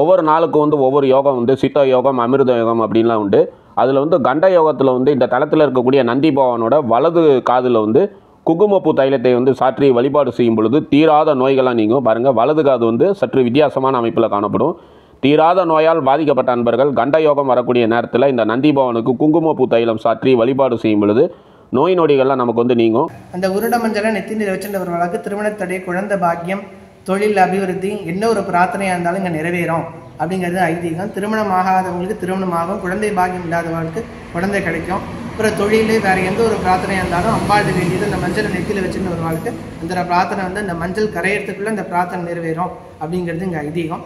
ஒவ்வொரு நாளுக்கும் வந்து ஒவ்வொரு யோகம் வந்து சித்த யோகம், அமிர்த யோகம் அப்படின்லாம் உண்டு. அதில் வந்து கண்ட யோகத்தில் வந்து இந்த தளத்தில் இருக்கக்கூடிய நந்தி பகவானோட வலது காதில் வந்து குங்குமப்பூ தைலத்தை வந்து சாற்றி வழிபாடு செய்யும் பொழுது தீராத நோய்களாக நீங்கும். பாருங்கள், வலது காது வந்து சற்று வித்தியாசமான அமைப்பில் காணப்படும். தீராத நோயால் பாதிக்கப்பட்ட அன்பர்கள் கண்ட யோகம் வரக்கூடிய நேரத்தில் இந்த நந்தி பகவானுக்கு குங்குமப்பூ தைலம் சாற்றி வழிபாடு செய்யும் பொழுது நோய் நொடிகள்லாம் நமக்கு வந்து நீங்கும். அந்த உருட மஞ்சளை நெத்தியில் வச்சுருந்தவர்களுக்கு திருமணத்தடை, குழந்தை பாக்கியம், தொழில் அபிவிருத்தி, என்ன ஒரு பிரார்த்தனையாக இருந்தாலும் இங்கே நிறைவேறும் அப்படிங்கிறது ஐதீகம். திருமணம் ஆகாதவங்களுக்கு திருமணம் ஆகும், குழந்தை பாக்கியம் இல்லாதவங்களுக்கு குழந்தை கிடைக்கும். அப்புறம் தொழில் வேறு எந்த ஒரு பிரார்த்தனையாக இருந்தாலும் அம்பாள் வேண்டியது அந்த மஞ்சளை நெத்தியில் வச்சுருந்தவர்களுக்கு அந்த பிரார்த்தனை வந்து அந்த மஞ்சள் கரையிறதுக்குள்ளே அந்த பிரார்த்தனை நிறைவேறும் அப்படிங்கிறது இங்கே ஐதீகம்.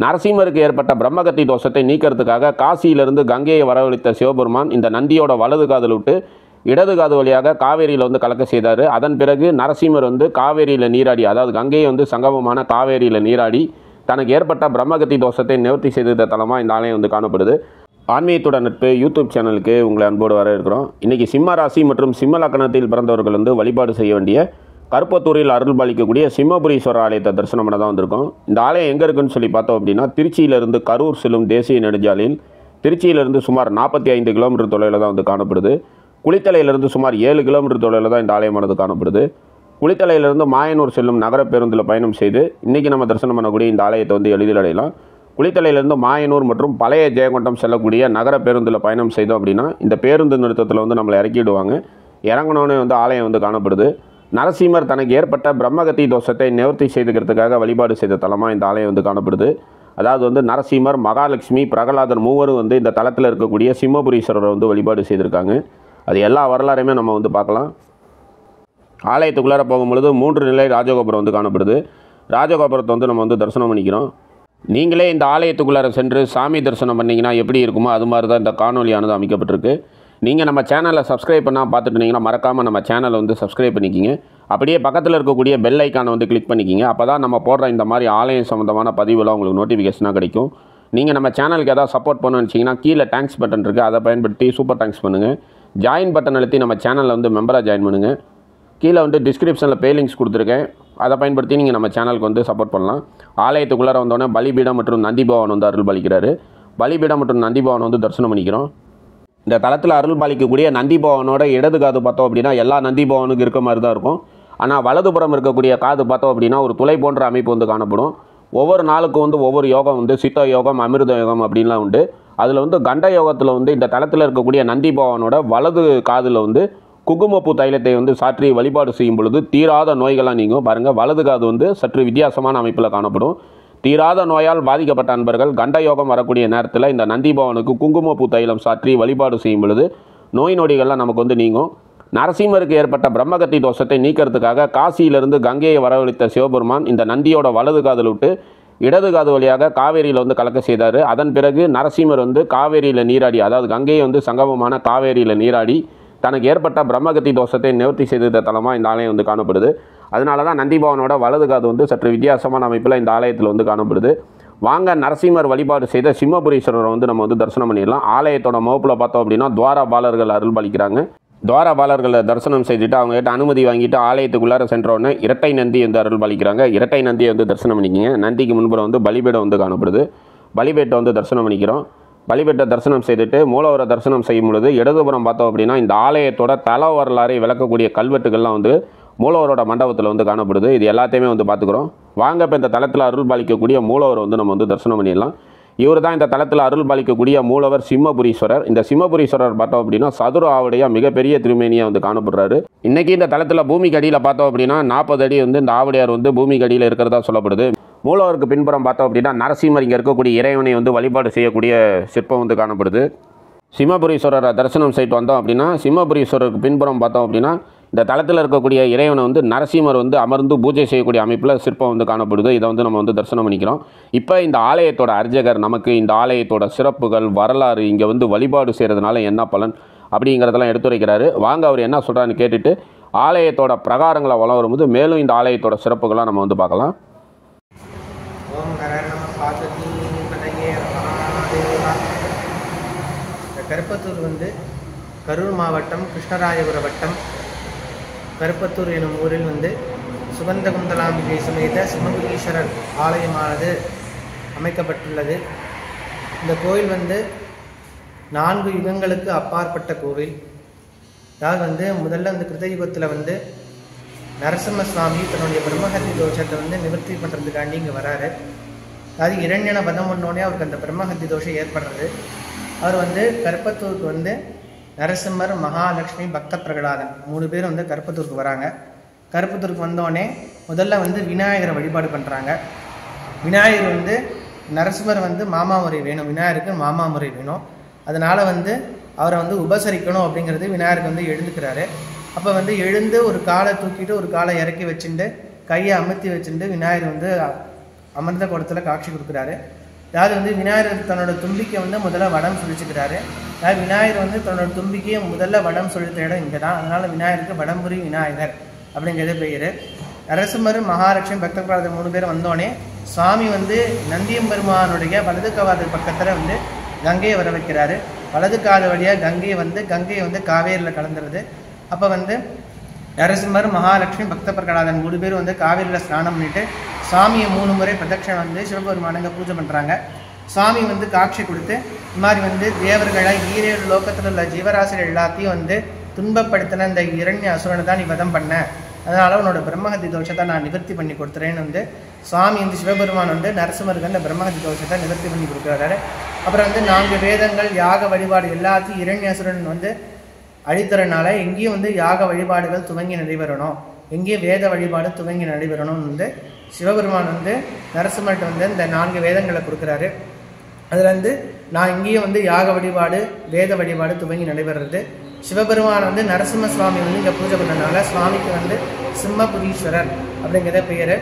நரசிம்மருக்கு ஏற்பட்ட பிரம்மகத்தி தோஷத்தை நீக்கிறதுக்காக காசியிலிருந்து கங்கையை வரவழைத்த சிவபெருமான் இந்த நந்தியோட வலது காதில் விட்டு இடது காது வழியாக காவேரியில் வந்து கலக்க செய்தார். அதன் பிறகு நரசிம்மர் வந்து காவேரியில் நீராடி, அதாவது கங்கையை வந்து சங்கமமான காவேரியில் நீராடி தனக்கு ஏற்பட்ட பிரம்மகத்தி தோஷத்தை நிவர்த்தி செய்த தலமாக இந்த ஆலயம் வந்து காணப்படுது. ஆன்மீகத்தோட நட்பு யூடியூப் சேனலுக்கு உங்களை அன்போடு வர இருக்கிறோம். இன்றைக்கி சிம்ம ராசி மற்றும் சிம்ம லக்னத்தில் பிறந்தவர்கள் வந்து வழிபாடு செய்ய வேண்டிய கருப்பத்தூரில் அருள் பாலிக்கக்கூடிய சிம்மபுரீஸ்வரர் ஆலயத்தை தரிசனம் பண்ண தான் வந்திருக்கோம். இந்த ஆலயம் எங்கே இருக்குன்னு சொல்லி பார்த்தோம் அப்படின்னா, திருச்சியிலிருந்து கரூர் செல்லும் தேசிய நெடுஞ்சாலையில் திருச்சியிலிருந்து சுமார் 45 கிலோமீட்டர் தொலைவில் தான் வந்து காணப்படுது. குளித்தலையிலிருந்து சுமார் 7 கிலோமீட்டர் தொலைவில் தான் இந்த ஆலயமானது காணப்படுது. குளித்தலையிலிருந்து மாயனூர் செல்லும் நகர பேருந்தில் பயணம் செய்து இன்றைக்கி நம்ம தரிசனம் பண்ணக்கூடிய இந்த ஆலயத்தை வந்து எளிதில் அடையலாம். குளித்தலையிலிருந்து மாயனூர் மற்றும் பழைய ஜெயங்கொண்டம் செல்லக்கூடிய நகர பேருந்தில் பயணம் செய்தோம் அப்படின்னா இந்த பேருந்து நிறுத்தத்தில் வந்து நம்மளை இறக்கிடுவாங்க. இறங்கினோன்னே வந்து ஆலயம் வந்து காணப்படுது. நரசிம்மர் தனக்கு ஏற்பட்ட பிரம்மகத்தி தோஷத்தை நிவர்த்தி செய்துக்கிறதுக்காக வழிபாடு செய்த தலமாக இந்த ஆலயம் வந்து காணப்படுது. அதாவது வந்து நரசிம்மர், மகாலட்சுமி, பிரகலாதர் மூவரும் வந்து இந்த தலத்தில் இருக்கக்கூடிய சிம்மபுரீஸ்வரரை வந்து வழிபாடு செய்திருக்காங்க. அது எல்லா வரலாறையுமே நம்ம வந்து பார்க்கலாம். ஆலயத்துக்குள்ளார போகும்பொழுது 3 நிலை ராஜகோபுரம் வந்து காணப்படுது. ராஜகோபுரத்தை வந்து நம்ம வந்து தரிசனம் பண்ணிக்கிறோம். நீங்களே இந்த ஆலயத்துக்குள்ளார சென்று சாமி தரிசனம் பண்ணிங்கன்னா எப்படி இருக்குமோ அது மாதிரி தான் இந்த காணொலியானது அமைக்கப்பட்டிருக்கு. நீங்கள் நம்ம சேனலை சப்ஸ்கிரைப் பண்ணால் பார்த்துட்டு இருந்தீங்கன்னா மறக்காமல் நம்ம சேனலை வந்து சப்ஸ்கிரைப் பண்ணிக்கிங்க. அப்படியே பக்கத்தில் இருக்கக்கூடிய பெல் ஐக்கானை வந்து கிளிக் பண்ணிக்கிங்க. அப்போ தான் நம்ம போடுற இந்த மாதிரி ஆலயம் சம்மந்தமான பதிவுலாம் உங்களுக்கு நோட்டிஃபிகேஷனாக கிடைக்கும். நீங்கள் நம்ம சேனலுக்கு எதாவது சப்போர்ட் பண்ணணும்னு வச்சிங்கன்னா கீழே தேங்க்ஸ் பட்டன் இருக்குது, அதை பயன்படுத்தி சூப்பர் தேங்க்ஸ் பண்ணுங்கள். ஜாயின் பட்டன் அழுத்தி நம்ம சேனலில் வந்து மெம்பராக ஜாயின் பண்ணுங்கள். கீழே வந்து டிஸ்கிரிப்ஷனில் பே லிங்க்ஸ் கொடுத்துருக்கேன், அதை பயன்படுத்தி நீங்கள் நம்ம சேனலுக்கு வந்து சப்போர்ட் பண்ணலாம். ஆலயத்துக்குள்ளார வந்தோடனே பலிபீடம் மற்றும் நந்தி பகவான் வந்து அருள் பாலிக்கிறாரு. பலிபீடம் மற்றும் நந்தி பகவான் வந்து தரிசனம் பண்ணிக்கிறோம். இந்த தளத்தில் அருள் பாலிக்கக்கூடிய நந்தி பகவானோட இடது காது பார்த்தோம் அப்படின்னா எல்லா நந்தி பகவானுக்கு இருக்க மாதிரி தான் இருக்கும். ஆனால் வலதுபுறம் இருக்கக்கூடிய காது பார்த்தோம் அப்படின்னா ஒரு துளை போன்ற அமைப்பு வந்து காணப்படும். ஒவ்வொரு நாளுக்கும் வந்து ஒவ்வொரு யோகம் வந்து சித்த யோகம், அமிர்த யோகம் அப்படின்லாம் உண்டு. அதில் வந்து கண்ட யோகத்தில் வந்து இந்த தளத்தில் இருக்கக்கூடிய நந்தி பகவானோட வலது காதில் வந்து குங்குமப்பூ தைலத்தை வந்து சாற்றி வழிபாடு செய்யும் பொழுது தீராத நோய்களாக நீங்கும். பாருங்கள், வலது காது வந்து சற்று வித்தியாசமான அமைப்பில் காணப்படும். தீராத நோயால் பாதிக்கப்பட்ட அன்பர்கள் கண்ட யோகம் வரக்கூடிய நேரத்தில் இந்த நந்தி பகவானுக்கு குங்குமப்பூ தைலம் சாற்றி வழிபாடு செய்யும் பொழுது நோய் நொடிகள்லாம் நமக்கு வந்து நீங்கும். நரசிம்மருக்கு ஏற்பட்ட பிரம்மகத்தி தோஷத்தை நீக்கிறதுக்காக காசியிலிருந்து கங்கையை வரவழைத்த சிவபெருமான் இந்த நந்தியோட வலது காதில் விட்டு இடது காது வழியாக காவேரியில் வந்து கலக்க செய்தார். அதன் பிறகு நரசிம்மர் வந்து காவேரியில் நீராடி, அதாவது கங்கையை வந்து சங்கமமான காவேரியில் நீராடி தனக்கு ஏற்பட்ட பிரம்மகத்தி தோஷத்தை நிவர்த்தி செய்த தலமாக இந்த ஆலயம் வந்து காணப்படுது. அதனால தான் நந்தி பகவானோட வலது காது வந்து சற்று வித்தியாசமான அமைப்பில் இந்த ஆலயத்தில் வந்து காணப்படுது. வாங்க நரசிம்மர் வழிபாடு செய்த சிம்மபுரீஸ்வரரை வந்து நம்ம வந்து தரிசனம் பண்ணிடலாம். ஆலயத்தோட முகப்பில் பார்த்தோம் அப்படின்னா துவாரபாலர்கள் அருள் பாலிக்கிறாங்க. துவாரபாலர்களை தரிசனம் செய்துட்டு அவங்ககிட்ட அனுமதி வாங்கிட்டு ஆலயத்துக்குள்ளார சென்றோடனே இரட்டை நந்தி வந்து அருள் பாலிக்கிறாங்க. இரட்டை நந்தியை வந்து தரிசனம் பண்ணிக்கிங்க. நந்திக்கு முன்புறம் வந்து பலிபீடம் வந்து காணப்படுது. பலிபீட்டை வந்து தரிசனம் பண்ணிக்கிறோம். பலிபீட்டை தரிசனம் செய்துட்டு மூலவரை தரிசனம் செய்யும் பொழுது இடதுபுறம் பார்த்தோம் அப்படின்னா இந்த ஆலயத்தோட தல வரலாறை விளக்கக்கூடிய கல்வெட்டுகள்லாம் வந்து மூலவரோட மண்டபத்தில் வந்து காணப்படுது. இது எல்லாத்தையுமே வந்து பார்த்துக்கிறோம். வாங்க இப்போ இந்த தலத்தில் அருள் பாலிக்கக்கூடிய மூலவரை வந்து நம்ம வந்து தரிசனம் பண்ணிடலாம். இவர் தான் இந்த தலத்தில் அருள் பாலிக்கக்கூடிய மூலவர் சிம்மபுரீஸ்வரர். இந்த சிம்மபுரீஸ்வரர் பார்த்தோம் அப்படின்னா சதுர ஆவுடையாக மிகப்பெரிய திருமேனியாக வந்து காணப்படுறாரு. இன்றைக்கி இந்த தலத்தில் பூமிக்கு அடியில் பார்த்தோம் அப்படின்னா 40 அடி வந்து இந்த ஆவுடையார் வந்து பூமிக்கு அடியில் இருக்கிறதா சொல்லப்படுது. மூலவருக்கு பின்புறம் பார்த்தோம் அப்படின்னா நரசிம்மர் இங்கே இருக்கக்கூடிய இறைவனை வந்து வழிபாடு செய்யக்கூடிய சிற்பம் வந்து காணப்படுது. சிம்மபுரீஸ்வரரை தரிசனம் செய்து வந்தோம் அப்படின்னா சிம்மபுரீஸ்வரருக்கு பின்புறம் பார்த்தோம் அப்படின்னா இந்த தளத்தில் இருக்கக்கூடிய இறைவனை வந்து நரசிம்மர் வந்து அமர்ந்து பூஜை செய்யக்கூடிய அமைப்பில் சிற்பம் வந்து காணப்படுது. இதை வந்து நம்ம வந்து தரிசனம் பண்ணிக்கிறோம். இப்போ இந்த ஆலயத்தோட அர்ச்சகர் நமக்கு இந்த ஆலயத்தோட சிறப்புகள், வரலாறு, இங்கே வந்து வழிபாடு செய்கிறதுனால என்ன பலன் அப்படிங்கிறதெல்லாம் எடுத்துரைக்கிறாரு. வாங்க அவர் என்ன சொல்கிறான்னு கேட்டுட்டு ஆலயத்தோட பிரகாரங்களை வளம் வரும்போது மேலும் இந்த ஆலயத்தோட சிறப்புகளாக நம்ம வந்து பார்க்கலாம். கருப்பத்தூர் வந்து கரூர் மாவட்டம், கிருஷ்ணராயபுர வட்டம், கருப்பத்தூர் எனும் ஊரில் வந்து சுகந்தகுந்தலாம்பிகை சமேத சிம்மபுரீஸ்வரர் ஆலயமானது அமைக்கப்பட்டுள்ளது. இந்த கோயில் வந்து 4 யுகங்களுக்கு அப்பாற்பட்ட கோவில். அதாவது வந்து முதல்ல இந்த கிருதயுகத்தில் வந்து நரசிம்ம சுவாமி தன்னுடைய பிரம்மஹத்தி தோஷத்தை வந்து நிவர்த்தி பண்ணுறதுக்காண்டி இங்கே வராரு. அதாவது இரண்யனை வதம் பண்ணோடனே அவருக்கு அந்த பிரம்மஹத்தி தோஷம் ஏற்படுறது. அவர் வந்து கற்பத்தூருக்கு வந்து நரசிம்மர், மகாலட்சுமி, பக்த பிரகலாதன் 3 பேர் வந்து கற்பத்தூருக்கு வராங்க. கற்பத்தூருக்கு வந்தோடனே முதல்ல வந்து விநாயகரை வழிபாடு பண்ணுறாங்க. விநாயகர் வந்து நரசிம்மர் வந்து மாமாமுறை வேணும், விநாயகருக்கு மாமாமுறை வேணும். அதனால் வந்து அவரை வந்து உபசரிக்கணும் அப்படிங்கிறது விநாயகருக்கு வந்து எழுந்துக்கிறாரு. அப்போ வந்து எழுந்து ஒரு காலை தூக்கிட்டு ஒரு காலை இறக்கி வச்சுட்டு கையை அமுத்தி வச்சுட்டு விநாயகர் வந்து அமர்ந்த குடத்தில் காட்சி கொடுக்குறாரு. அதாவது வந்து விநாயகர் தன்னோட தும்பிக்கை வந்து முதல்ல வடம் சுழிச்சுக்கிறாரு. அதாவது விநாயகர் வந்து தன்னோட தும்பிக்கையை முதல்ல வடம் சுழித்த இடம் இங்கே தான். அதனால் விநாயகருக்கு வடம்புரி விநாயகர் அப்படிங்கிறது பெயர். நரசிம்மர், மகாலட்சுமி, பக்த பிரகலாதன் 3 பேர் வந்தோடனே சுவாமி வந்து நந்தியம்பெருமானுடைய வலது காது பக்கத்தில் வந்து கங்கையை வர வைக்கிறாரு. வலது காது வழியாக கங்கையை வந்து காவேரியில் கலந்துருது. அப்போ வந்து நரசிம்மர், மகாலட்சுமி, பக்த பிரகலாதன் 3 பேர் வந்து காவேரியில் ஸ்நானம் பண்ணிட்டு சாமியை 3 முறை பிரதட்சணம் வந்து சிவபெருமானங்க பூஜை பண்ணுறாங்க. சாமி வந்து காட்சி கொடுத்து இந்த மாதிரி வந்து தேவர்களை 7 லோகத்தில் உள்ள ஜீவராசிகள் எல்லாத்தையும் வந்து துன்பப்படுத்தின இந்த இரண்ய அசுரனை தான் நீ வதம் பண்ண, அதனால் உன்னோட பிரம்மஹத்தி தோஷத்தை நான் நிவர்த்தி பண்ணி கொடுத்துறேன்னு வந்து சுவாமி வந்து சிவபெருமான் வந்து நரசிம்மருக்கு அந்த பிரம்மஹத்தி தோஷத்தை நிவர்த்தி பண்ணி கொடுக்குறாரு. அப்புறம் வந்து 4 வேதங்கள், யாக வழிபாடு எல்லாத்தையும் இரண்யாசுரன் வந்து அழித்தறனால எங்கேயும் வந்து யாக வழிபாடுகள் துவங்கி நடைபெறணும், எங்கேயும் வேத வழிபாடு துவங்கி நடைபெறணும்னு வந்து சிவபெருமான் வந்து நரசிம்மர்கிட்ட வந்து இந்த 4 வேதங்களை கொடுக்குறாரு. அதில் வந்து நான் இங்கேயும் வந்து யாக வழிபாடு, வேத வழிபாடு துவங்கி நடைபெறுறது. சிவபெருமான் வந்து நரசிம்ம சுவாமி வந்து இங்கே பூஜை பண்ணனால சுவாமிக்கு வந்து சிம்மபுரீஸ்வரர் அப்படிங்கிறத பெயர்.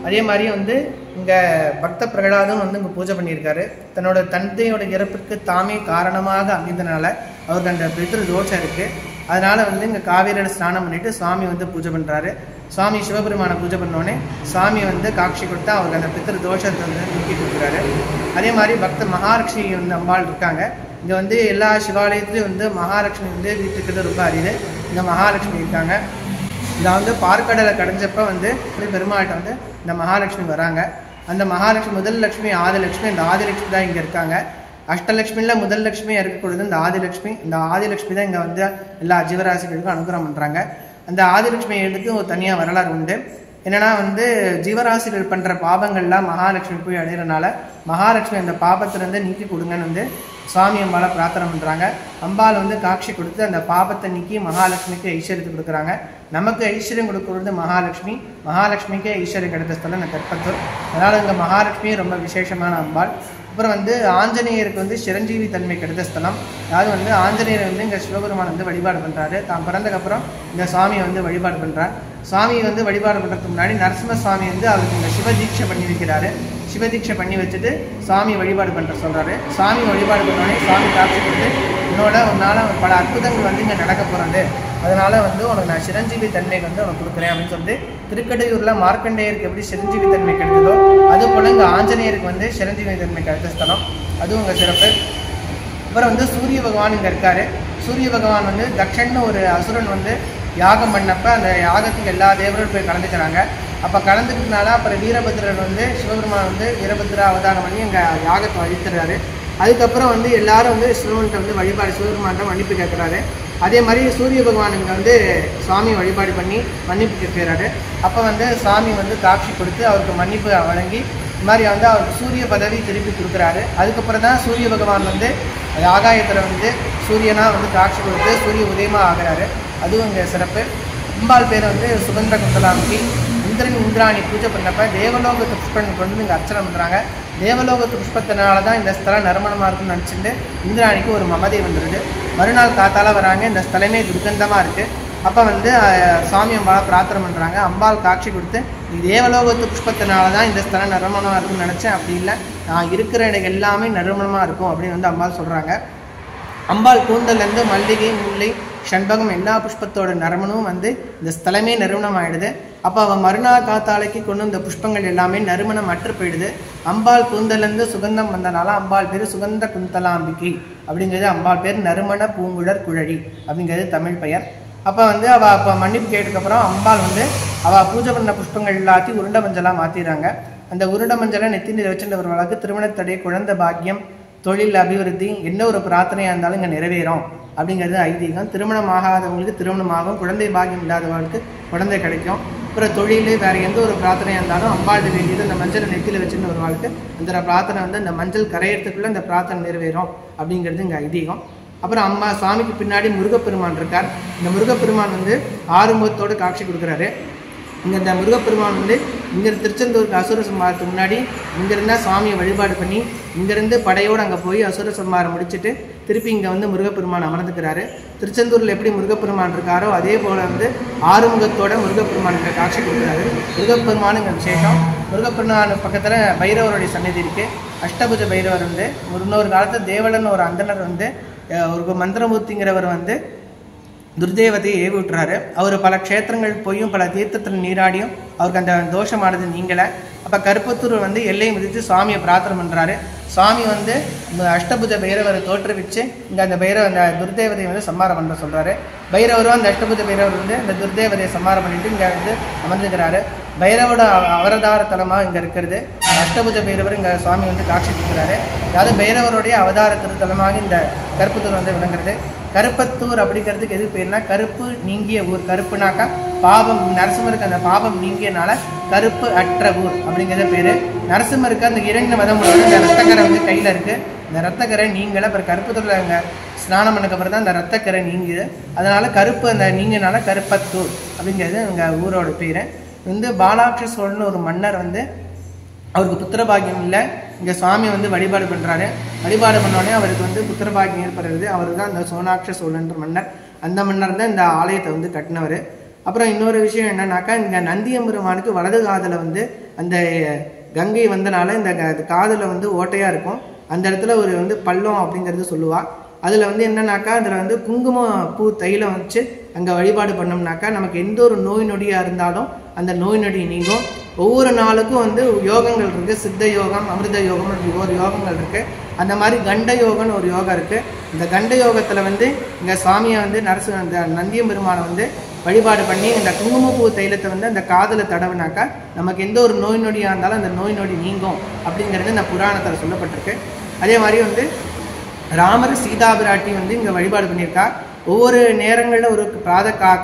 அதே மாதிரி வந்து இங்கே பக்த பிரகலாதம் வந்து இங்கே பூஜை பண்ணியிருக்காரு. தன்னோட தந்தையோட இறப்புக்கு தாமே காரணமாக அமைந்தனால அவருக்கு அந்த பித்ரு தோஷம் இருக்குது. அதனால் வந்து இங்கே காவேரியில் ஸ்நானம் பண்ணிவிட்டு சுவாமி வந்து பூஜை பண்ணுறாரு. சுவாமி சிவபெருமானை பூஜை பண்ணோடனே சுவாமி வந்து காட்சி கொடுத்தா அவருக்கு அந்த பித்ரு தோஷத்தை வந்து நீக்கி கொடுக்குறாரு. அதே மாதிரி பக்த மகாலட்சுமி வந்து அம்பாள் இருக்காங்க. இங்கே வந்து எல்லா சிவாலயத்துலேயும் வந்து மகாலட்சுமி வந்து வீட்டுக்கிறது ரொம்ப அரிது. இங்கே மகாலட்சுமி இருக்காங்க. இதை வந்து பார்க்கடலை கடைஞ்சப்போ வந்து பெருமாள்கிட்ட வந்து இந்த மகாலட்சுமி வராங்க. அந்த மகாலட்சுமி முதல் லட்சுமி ஆதிலட்சுமி, இந்த ஆதிலட்சுமி தான் இங்கே இருக்காங்க. அஷ்டலட்சுமியில் முதல் லட்சுமியாக இருக்கக்கூடியது இந்த ஆதிலட்சுமி. இந்த ஆதிலட்சுமி தான் இங்கே வந்து எல்லா ஜீவராசிகளுக்கும் அனுகிரகம் பண்ணுறாங்க. அந்த ஆதிலட்சுமி எழுதுக்கு ஒரு தனியாக வரலாறு உண்டு. என்னென்னா வந்து ஜீவராசிகள் பண்ணுற பாபங்கள்லாம் மகாலட்சுமி போய் அடைகிறனால மகாலட்சுமி அந்த பாபத்திலேருந்து நீக்கி கொடுங்கன்னு வந்து சுவாமி அம்பாலை பிரார்த்தனை பண்ணுறாங்க. அம்பாள் வந்து காட்சி கொடுத்து அந்த பாபத்தை நீக்கி மகாலட்சுமிக்கு ஐஸ்வர்யத்தை கொடுக்குறாங்க. நமக்கு ஐஸ்வர்யம் கொடுக்குறது மகாலட்சுமி, மகாலட்சுமிக்கு ஐஸ்வர்யம் கிடைத்த ஸ்தலம் இந்த கற்பத்தூர். அதனால் இங்கே மகாலட்சுமி ரொம்ப விசேஷமான அம்பாள். அப்புறம் வந்து ஆஞ்சநேயருக்கு வந்து சிரஞ்சீவி தன்மை கிடைத்த ஸ்தலம். அதாவது வந்து ஆஞ்சநேயர் வந்து இங்கே சிவபெருமான் வந்து வழிபாடு பண்ணுறாரு. தான் பிறந்ததுக்கப்புறம் இந்த சுவாமியை வந்து வழிபாடு பண்ணுறார். சுவாமியை வந்து வழிபாடு பண்ணுறதுக்கு முன்னாடி நரசிம்ம சுவாமி வந்து அவருக்கு இந்த சிவதீட்சை பண்ணி வைக்கிறாரு. சிவதீட்சை பண்ணி வச்சுட்டு சுவாமி வழிபாடு பண்ணுற சொல்கிறாரு. சுவாமி வழிபாடு பண்ணோடனே சுவாமி காட்சி கொடுத்து உன்னோட உன்னால் பல அற்புதங்கள் வந்து இங்கே நடக்க போகிறது, அதனால் வந்து உனக்கு நான் சிரஞ்சீவி தன்மை வந்து உனக்கு கொடுக்குறேன் அப்படின்னு சொல்லிட்டு திருக்கடையூரில் மார்க்கண்டேயருக்கு எப்படி சிரஞ்சீவி தன்மை கிடைத்ததோ அதுபோல் இங்கே ஆஞ்சநேயருக்கு வந்து சிரஞ்சீவி தன்மை கிடைத்த ஸ்தலம், அதுவும் இங்கே சிறப்பு. அப்புறம் வந்து சூரிய பகவான் இங்கே இருக்கார். சூரிய பகவான் வந்து தக்ஷன்னு ஒரு அசுரன் வந்து யாகம் பண்ணப்போ அந்த யாகத்துக்கு எல்லா தேவரும் போய் கலந்துக்கிறாங்க. அப்போ கலந்துக்கிறதுனால அப்புறம் வீரபத்ரர் வந்து சிவபெருமான் வந்து வீரபத்ரா அவதாரம் பண்ணி எங்கள் யாகத்தை அழித்துறாரு. அதுக்கப்புறம் வந்து எல்லாரும் வந்து சிவன்கிட்ட வந்து சிவபெருமான்கிட்ட மன்னிப்பு கேட்குறாரு. அதே மாதிரி சூரிய பகவானுங்க வந்து சுவாமி வழிபாடு பண்ணி மன்னிப்பு கேட்கிறாரு. அப்போ வந்து சுவாமி வந்து காட்சி கொடுத்து அவருக்கு மன்னிப்பு வழங்கி இந்த மாதிரி வந்து அவருக்கு சூரிய பதவி திருப்பி கொடுக்குறாரு. அதுக்கப்புறம் தான் சூரிய பகவான் வந்து ஆகாயத்தில் வந்து சூரியனாக வந்து காட்சி கொடுத்து சூரிய உதயமாக ஆகிறாரு. அதுவும் இங்கே சிறப்பு. அம்பாள் பேர் வந்து சுகந்த குந்தலாம்பி. இந்திரன் இந்திராணி பூஜை பண்ணப்போ தேவலோகத்து புஷ்பம் கொண்டு இங்கே அர்ச்சனை பண்ணுறாங்க. தேவலோகத்து புஷ்பத்தினால தான் இந்த ஸ்தலம் நறுமணமாக இருக்குன்னு நினச்சிட்டு இந்திராணிக்கு ஒரு மமதை வந்துடுது. மறுநாள் காத்தால வராங்க. இந்த ஸ்தலமே துர்கந்தமாக இருக்குது. அப்போ வந்து சாமி அம்பாளை பிரார்த்தனை பண்ணுறாங்க. அம்பாள் காட்சி கொடுத்து நீ தேவலோகத்து புஷ்பத்தினால தான் இந்த ஸ்தலம் நறுமணமாக இருக்குன்னு நினச்சேன், அப்படி இல்லை, நான் இருக்கிற இடம் எல்லாமே நறுமணமாக இருக்கும் அப்படின்னு வந்து அம்பாள் சொல்கிறாங்க. அம்பாள் கூந்தல்லேருந்து மல்லிகை, முல்லை, ஷண்பகம் எல்லா புஷ்பத்தோட நறுமணமும் வந்து இந்த ஸ்தலமே நறுமணம் ஆகிடுது. அப்போ அவன் மறுநாள் காத்தாலைக்கு கொண்டு இந்த புஷ்பங்கள் எல்லாமே நறுமணம் அற்று போயிடுது. அம்பாள் கூந்தலேருந்து சுகந்தம் வந்தனால அம்பாள் பேர் சுகந்த குந்தலாம்பிகை அப்படிங்கிறது அம்பாள் பேர். நறுமண பூங்குழற் குழலி அப்படிங்கிறது தமிழ் பெயர். அப்போ வந்து அவள் அப்போ மன்னிப்பு கேட்டதுக்கப்புறம் அம்பாள் வந்து அவள் பூஜை பண்ண புஷ்பங்கள் எல்லாத்தையும் உருண்டை மஞ்சளாக மாற்றிடுறாங்க. அந்த உருட மஞ்சளை நெத்தியில் வச்சுட்டவர்களுக்கு திருமணத்தடை, குழந்தை பாக்கியம், தொழில் அபிவிருத்தி, என்ன ஒரு பிரார்த்தனையாக இருந்தாலும் இங்கே நிறைவேறும் அப்படிங்கிறது ஐதீகம். திருமணம் ஆகாதவங்களுக்கு திருமணமாகும், குழந்தை பாக்கியம் இல்லாதவர்களுக்கு குழந்தை கிடைக்கும். அப்புறம் தொழில் வேறு எந்த ஒரு பிரார்த்தனையாக இருந்தாலும் அம்பாள் வேண்டியது அந்த மஞ்சளை நெத்தியில் வச்சுன்னு வருவாளுக்கு அந்த பிரார்த்தனை வந்து அந்த மஞ்சள் கரையிறதுக்குள்ளே அந்த பிரார்த்தனை நிறைவேறும் அப்படிங்கிறது இங்கே ஐதீகம். அப்புறம் அம்மா சாமிக்கு பின்னாடி முருகப்பெருமான் இருக்கார். இந்த முருகப்பெருமான் வந்து ஆறுமுகத்தோடு காட்சி கொடுக்குறாரு. இங்கே இந்த முருகப்பெருமான் வந்து இங்கே திருச்செந்தூருக்கு அசுர சம்ஹாரத்துக்கு முன்னாடி இங்கேருந்தால் சாமியை வழிபாடு பண்ணி இங்கேருந்து படையோடு அங்கே போய் அசுர சம்ஹாரம் முடிச்சுட்டு திருப்பி இங்கே வந்து முருகப்பெருமான் அமர்ந்துக்கிறாரு. திருச்செந்தூரில் எப்படி முருகப்பெருமான் இருக்காரோ அதே போல் வந்து ஆறுமுகத்தோட முருகப்பெருமான் இங்கே காட்சி கொடுக்குறாரு. முருகப்பெருமானுங்க விசேஷம். முருகப்பெருமான் பக்கத்தில் பைரவருடைய சன்னதி இருக்குது. அஷ்டபுஜ பைரவர் வந்து இன்னொரு காலத்தில் தேவலன் ஒரு அந்தனர் வந்து ஒரு மந்திரமூர்த்திங்கிறவர் வந்து துர்தேவதையை ஏவி விட்டுறாரு. அவர் பல க்ஷேத்திரங்கள் போயும் பல தீர்த்தத்தில் நீராடியும் அவருக்கு அந்த தோஷமானது நீங்கலை. அப்போ கருப்பத்தூர் வந்து எல்லையை மிதித்து சுவாமியை பிரார்த்தனை பண்ணுறாரு. சுவாமி வந்து அஷ்டபுஜ பைரவரை தோற்றுவிச்சு இங்கே அந்த அந்த துர்தேவதையை வந்து சம்மாரம் பண்ண சொல்கிறாரு. பைரவரும் அந்த அஷ்டபுஜ பைரவர் வந்து அந்த துர்தேவதையை சம்மாரம் பண்ணிட்டு இங்கே வந்து அமர்ந்துக்கிறாரு. பைரவோட அவதார தலமாக இங்கே இருக்கிறது. அஷ்டபுஜ பைரவர் இங்கே சுவாமி வந்து காட்சி கொடுக்குறாரு. அதாவது பைரவருடைய அவதார திருத்தலமாக இந்த கருப்பத்தூர் வந்து விளங்குறது. கருப்பத்தூர் அப்படிங்கிறதுக்கு எது பேர்னா கருப்பு நீங்கிய ஊர். கருப்புனாக்கா பாவம், நரசிம்மருக்கு அந்த பாவம் நீங்கியனால கருப்பு அற்ற ஊர் அப்படிங்கிறத பேர். நரசிம்மருக்கு அந்த இரண்டு மதம் இந்த ரத்தக்கரை வந்து கையில் இருக்குது. இந்த ரத்தக்கரை நீங்கலை. அப்புறம் கருப்பத்தூரில் அங்கே ஸ்நானம் பண்ணக்கப்புறம் தான் அந்த ரத்தக்கரை நீங்குது. அதனால் கருப்பு அந்த நீங்கினால கருப்பத்தூர் அப்படிங்கிறது எங்கள் ஊரோட பேர். வந்து பாலாட்ச சோழன் ஒரு மன்னர் வந்து அவருக்கு புத்திரபாகியம் இல்லை. இங்கே சுவாமி வந்து வழிபாடு பண்ணுறாரு. வழிபாடு பண்ணோடனே அவருக்கு வந்து புத்திரபாகியம் ஏற்படுறது. அவர் தான் இந்த சோனாட்ச சோழன்ற மன்னர். அந்த மன்னர் தான் இந்த ஆலயத்தை வந்து கட்டினவர். அப்புறம் இன்னொரு விஷயம் என்னன்னாக்கா இங்கே நந்தியம்பெருமானுக்கு வலது காதில் வந்து அந்த கங்கை வந்தனால இந்த காதில் வந்து ஓட்டையாக இருக்கும். அந்த இடத்துல ஒரு வந்து பள்ளம் அப்படிங்கிறது சொல்லுவாள். அதில் வந்து என்னன்னாக்கா அதில் வந்து குங்கும பூ தைலம் வச்சு அங்கே வழிபாடு பண்ணோம்னாக்கா நமக்கு எந்த ஒரு நோய் நொடியாக இருந்தாலும் அந்த நோய் நொடி நீங்கும். ஒவ்வொரு நாளுக்கும் வந்து யோகங்கள் இருக்குது. சித்த யோகம், அமிர்த யோகம், ஒவ்வொரு யோகங்கள் இருக்குது. அந்த மாதிரி கண்ட யோகம்னு ஒரு யோகம் இருக்குது. இந்த கண்ட யோகத்தில் வந்து இங்கே சுவாமியை வந்து அந்த நந்தியம்பெருமானை வந்து வழிபாடு பண்ணி இந்த குங்குமப்பூ தைலத்தை வந்து அந்த காதில் தடவினாக்கா நமக்கு எந்த ஒரு நோய் நொடியாக இருந்தாலும் அந்த நோய் நொடி நீங்கும் அப்படிங்கிறது இந்த புராணத்தில் சொல்லப்பட்டிருக்கு. அதே மாதிரி வந்து ராமர் சீதா பிராட்டி வந்து இங்கே வழிபாடு பண்ணியிருக்கா. ஒவ்வொரு நேரங்களில் ஒரு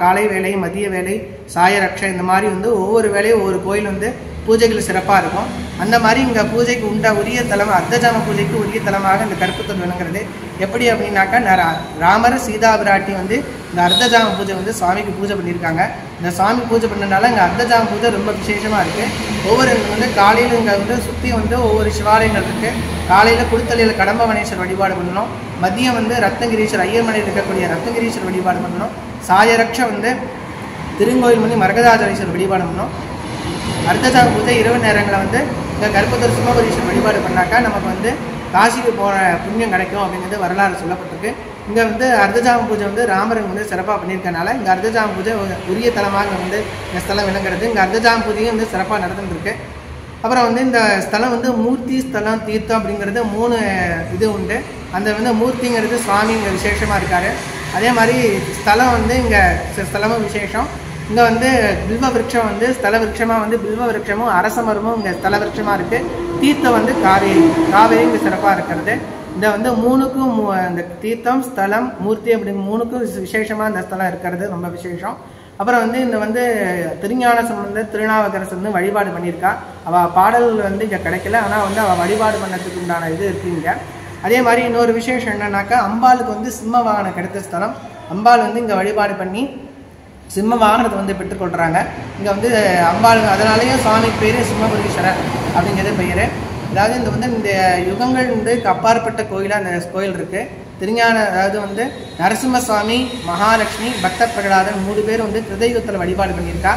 காலை வேலை, மதிய வேலை, சாயரக்ஷை, இந்த மாதிரி வந்து ஒவ்வொரு வேலையும் ஒவ்வொரு கோயில் வந்து பூஜைகள் சிறப்பாக இருக்கும். அந்த மாதிரி இங்கே பூஜைக்கு உரிய தலமாக அர்த்தஜாம பூஜைக்கு உரிய தலமாக இந்த கருப்பத்தூர் விளங்குறது. எப்படி அப்படின்னாக்கா ராமர் சீதா பிராட்டி வந்து இந்த அர்த்தஜாம பூஜை வந்து சுவாமிக்கு பூஜை பண்ணியிருக்காங்க. இந்த சுவாமி பூஜை பண்ணனால இங்கே அர்த்தஜாம பூஜை ரொம்ப விசேஷமாக இருக்குது. ஒவ்வொரு வந்து காலையில் இங்கே வந்து சுற்றி வந்து ஒவ்வொரு சிவாலயங்கள் இருக்குது. காலையில் குளித்தலையில் கடம்பவனேஸ்வர் வழிபாடு பண்ணணும். மதியம் வந்து ரத்னகிரீஸ்வர் ஐயர்மலையில் இருக்கக்கூடிய ரத்னகிரீஸ்வர் வழிபாடு பண்ணணும். சாயரக்ஷ வந்து திருங்கோயில் மணி மரகதாச்சலேஸ்வர் வழிபாடு பண்ணணும். அர்த்தஜாம பூஜை இரவு நேரங்களில் வந்து இந்த கருப்பத்தூர் சிம்மபுரீஸ்வர் வழிபாடு பண்ணாக்கா நமக்கு வந்து காசிக்கு போகிற புண்ணியம் கிடைக்கும் அப்படிங்கிறது வரலாறு சொல்லப்பட்டிருக்கு. இங்கே வந்து அர்த்தஜாம பூஜை வந்து ராமர் வந்து சிறப்பாக பண்ணியிருக்கனால இங்கே அர்த்தஜாம பூஜை உரிய தலமாக வந்து இந்த ஸ்தலம் விளங்குறது. இங்கே அர்த்தஜாம பூஜையும் வந்து சிறப்பாக நடந்துருக்கு. அப்புறம் வந்து இந்த ஸ்தலம் வந்து மூர்த்தி, ஸ்தலம், தீர்த்தம் அப்படிங்கிறது 3 இது உண்டு. அந்த வந்து மூர்த்திங்கிறது சுவாமி இங்கே விசேஷமாக இருக்கார். அதே மாதிரி ஸ்தலம் வந்து இங்கே ஸ்தலமும் விசேஷம். இங்கே வந்து பில்வ விருட்சம் வந்து ஸ்தல விருட்சமாக வந்து பில்வ விருட்சமும் அரச மரமும் இங்கே ஸ்தல விருட்சமாக இருக்குது. தீர்த்தம் வந்து காவேரி இங்கே சிறப்பாக இருக்கிறது. இந்த வந்து 3க்கும் இந்த தீர்த்தம், ஸ்தலம், மூர்த்தி அப்படிங்கிற 3க்கும் விசேஷமாக இந்த ஸ்தலம் இருக்கிறது ரொம்ப விசேஷம். அப்புறம் வந்து இந்த வந்து திருஞான சம்பந்தர் திருநாவுக்கரசர் வந்து வழிபாடு பண்ணியிருக்கா. அவள் பாடல்கள் வந்து இங்கே கிடைக்கல. ஆனால் வந்து அவள் வழிபாடு பண்ணதுக்கு உண்டான இது இருக்குங்க. அதே மாதிரி இன்னொரு விசேஷம் என்னன்னாக்கா அம்பாளுக்கு வந்து சிம்ம வாகனம் கிடைத்த ஸ்தலம். அம்பாள் வந்து இங்கே வழிபாடு பண்ணி சிம்ம வாகனத்தை வந்து பெற்றுக்கொள்கிறாங்க. இங்கே வந்து அம்பாள், அதனாலேயும் சுவாமி பேர் சிம்மபுரீஸ்வரர் அப்படிங்கிறது பெயர். அதாவது இந்த வந்து இந்த யுகங்கள் வந்து அப்பாற்பட்ட கோயிலாக அந்த கோயில் இருக்குது. திருஞான, அதாவது வந்து நரசிம்ம சுவாமி, மகாலட்சுமி, பக்த பிரகலாதன் 3 பேர் வந்து கிருதயுகத்தில் வழிபாடு பண்ணியிருக்கா.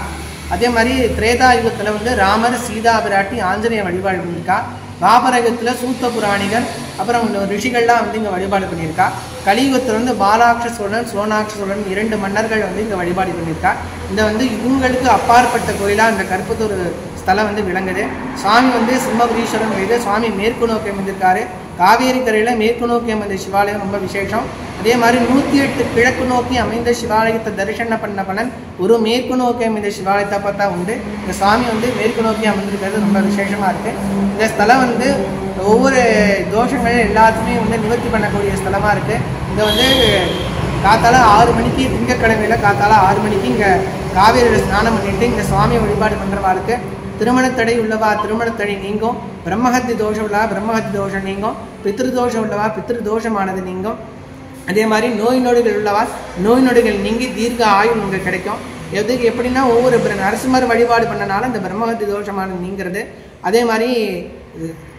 அதே மாதிரி திரேதா யுகத்தில் வந்து ராமர், சீதா பிராட்டி, ஆஞ்சநேய வழிபாடு பண்ணியிருக்கா. துவாபர யுகத்தில் சூத்த புராணிகள், அப்புறம் ரிஷிகள்லாம் வந்து இங்கே வழிபாடு பண்ணியிருக்கா. கலியுகத்தில் வந்து பாலாட்ச சோழன், சோனாட்ச சோழன் 2 மன்னர்கள் வந்து இங்கே வழிபாடு பண்ணியிருக்கா. இந்த வந்து இவங்களுக்கு அப்பாற்பட்ட கோயிலாக இந்த கருப்பத்தூர் ஸ்தலம் வந்து விளங்குது. சுவாமி வந்து சிம்மபுரீஸ்வரன் மீது சுவாமி மேற்கு நோக்கி அமர்ந்திருக்காரு. காவேரி கரையில் மேற்கு நோக்கி அமைந்த சிவாலயம் ரொம்ப விசேஷம். அதே மாதிரி 108 கிழக்கு நோக்கி அமைந்த சிவாலயத்தை தரிசனம் பண்ண பலன் ஒரு மேற்கு நோக்கி அமைந்த சிவாலயத்தை பார்த்தா உண்டு. இந்த சுவாமி வந்து மேற்கு நோக்கி அமர்ந்திருக்கிறது ரொம்ப விசேஷமாக இருக்குது. இந்த ஸ்தலம் வந்து ஒவ்வொரு தோஷங்களையும் எல்லாத்தையுமே வந்து நிவர்த்தி பண்ணக்கூடிய ஸ்தலமாக இருக்குது. இங்கே வந்து காத்தால 6 மணிக்கு திங்கக்கிழமையில் காத்தால 6 மணிக்கு இங்கே காவேரியில் ஸ்நானம் பண்ணிட்டு இங்கே சுவாமியை வழிபாடு பண்ணுறவாருக்கு திருமணத்தடை உள்ளவா திருமணத்தடை நீங்கும், பிரம்மஹத்தி தோஷம் உள்ளவா பிரம்மஹத்தி தோஷம் நீங்கும், பித்ருதோஷம் உள்ளவா பித்ருதோஷமானது நீங்கும். அதே மாதிரி நோய் நொடிகள் உள்ளவா நோய் நொடிகள் நீங்கி தீர்க்க ஆயுள் உங்களுக்கு கிடைக்கும். எதுக்கு எப்படின்னா ஒவ்வொரு நரசிம்மர் வழிபாடு பண்ணனால இந்த பிரம்மஹத்தி தோஷமானது நீங்கிறது. அதே மாதிரி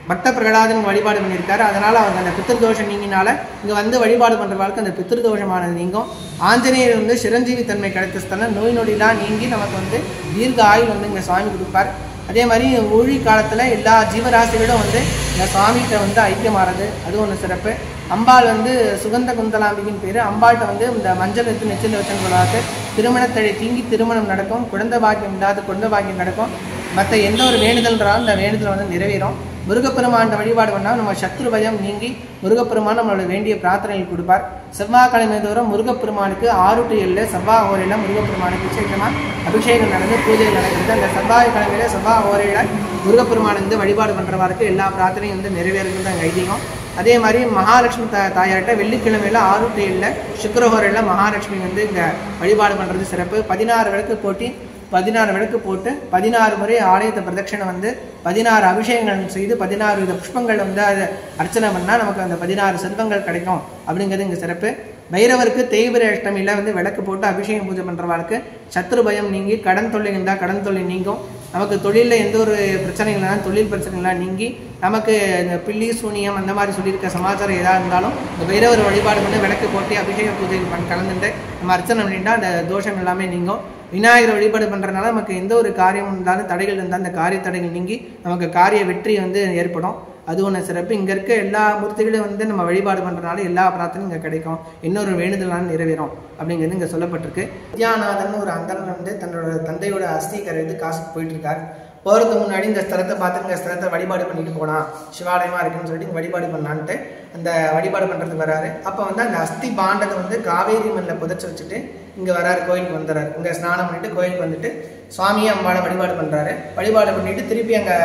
பக்த பிரகலாதன் வழிபாடு பண்ணியிருக்காரு. அதனால் அவங்க அந்த பித்திருதோஷம் நீங்கினால இங்கே வந்து வழிபாடு பண்ணுறவர்களுக்கு அந்த பித்திருதோஷமானது நீங்கும். ஆஞ்சநேயர் வந்து சிரஞ்சீவி தன்மை கிடைத்த ஸ்தலம், நோய் நொடிலாம் நீங்கி நமக்கு வந்து தீர்க்க ஆயுள் வந்து இங்கே சுவாமி கொடுப்பார். அதே மாதிரி ஊழி காலத்தில் எல்லா ஜீவராசிகளும் வந்து இந்த சுவாமிகிட்ட வந்து ஐக்கியமாகிறது, அது ஒன்று சிறப்பு. அம்பாள் வந்து சுகந்த குந்தலாம்பிகின் பேர். அம்பாள்கிட்ட வந்து இந்த மஞ்சள் எடுத்து நெச்சில் வச்சவங்களாக திருமணத்தழை தீங்கி திருமணம் நடக்கும், குழந்தை பாக்கியம் இல்லாத குழந்தை பாக்கியம் நடக்கும். மற்ற எந்த ஒரு வேண்டுதல்ன்றாலும் அந்த வேண்டுதல் வந்து நிறைவேறும். முருகப்பெருமான் வழிபாடு பண்ணால் நம்ம சத்ரு பயம் நீங்கி முருகப்பெருமான் நம்மளோட வேண்டிய பிரார்த்தனைகள் கொடுப்பார். செவ்வாய்க்கிழமை தோறும் முருகப்பெருமானுக்கு 6 to 7 செவ்வாய் ஓரையில் முருகப்பெருமானுக்கு விசேஷமாக அபிஷேகம் நடந்து பூஜைகள் நடக்கிறது. அந்த செவ்வாய்க்கிழமையில செவ்வாய் ஓரையில் முருகப்பெருமான் வந்து வழிபாடு பண்ணுறவாருக்கு எல்லா பிரார்த்தனையும் வந்து நிறைவேறுகிறது தான் ஐதீகம். அதே மாதிரி மகாலட்சுமி தாயார்கிட்ட வெள்ளிக்கிழமையில் 6 to 7 சுக்கிரஹோரையில் மகாலட்சுமி வந்து இங்கே வழிபாடு பண்ணுறது சிறப்பு. 16 விளக்கு போட்டி 16 விளக்கு போட்டு 16 முறை ஆலயத்தை பிரதட்சணை வந்து 16 அபிஷேகங்கள் செய்து 16 வித புஷ்பங்கள் வந்து அதை அர்ச்சனை பண்ணால் நமக்கு அந்த 16 செல்வங்கள் கிடைக்கும் அப்படிங்கிறது இங்கே சிறப்பு. பைரவருக்கு தேய்பிரை அஷ்டமியில் வந்து விளக்கு போட்டு அபிஷேகம் பூஜை பண்ணுறவாருக்கு சத்ரு பயம் நீங்கி கடன் தொல்லை இருந்தால் கடன் தொல்லை நீங்கும். நமக்கு தொழிலில் எந்த ஒரு பிரச்சனைகள்னாலும் தொழில் பிரச்சனைகள்லாம் நீங்கி நமக்கு இந்த பில்லி சூனியம் அந்த மாதிரி சொல்லியிருக்க சமாச்சாரம் எதாக இருந்தாலும் இந்த பைரவர் வழிபாடு பண்ணி விளக்கு போட்டு அபிஷேக பூஜை கலந்துட்டு நம்ம அர்ச்சனை பண்ணிட்டா அந்த தோஷம் எல்லாமே நீங்கும். விநாயகர் வழிபாடு பண்ணுறதுனால நமக்கு எந்த ஒரு காரியம் இருந்தாலும் தடைகள் இருந்தால் அந்த காரிய தடைகள் நீங்கி நமக்கு காரிய வெற்றி வந்து ஏற்படும், அது ஒன்று சிறப்பு. இங்கே இருக்க எல்லா மூர்த்திகளையும் வந்து நம்ம வழிபாடு பண்ணுறதுனால எல்லா பிரார்த்தனையும் இங்கே கிடைக்கும், இன்னொரு வேண்டுதலான நிறைவேறும் அப்படிங்கிறது இங்கே சொல்லப்பட்டிருக்கு. வித்யாநாதன் ஒரு அந்தரன் வந்து தன்னோட தந்தையோட அஸ்தி கரைந்து காசுக்கு போயிட்டு இருக்கார். போகிறதுக்கு முன்னாடி இந்த ஸ்தலத்தை பார்த்து இந்த ஸ்தலத்தை வழிபாடு பண்ணிட்டு போகலாம், சிவாலயமாக இருக்குன்னு சொல்லிட்டு இங்கே வழிபாடு பண்ணலான்ட்டு அந்த வழிபாடு பண்ணுறதுக்கு வராரு. அப்போ வந்து அந்த அஸ்தி பாண்டத்தை வந்து காவேரி மண்ணில் புதைச்சி வச்சுட்டு இங்கே வராரு, கோயிலுக்கு வந்துடுறாரு. இங்கே ஸ்நானம் பண்ணிட்டு கோயிலுக்கு வந்துட்டு சுவாமியை அம்பாவை வழிபாடு பண்ணுறாரு. வழிபாடு பண்ணிட்டு திருப்பி அங்கே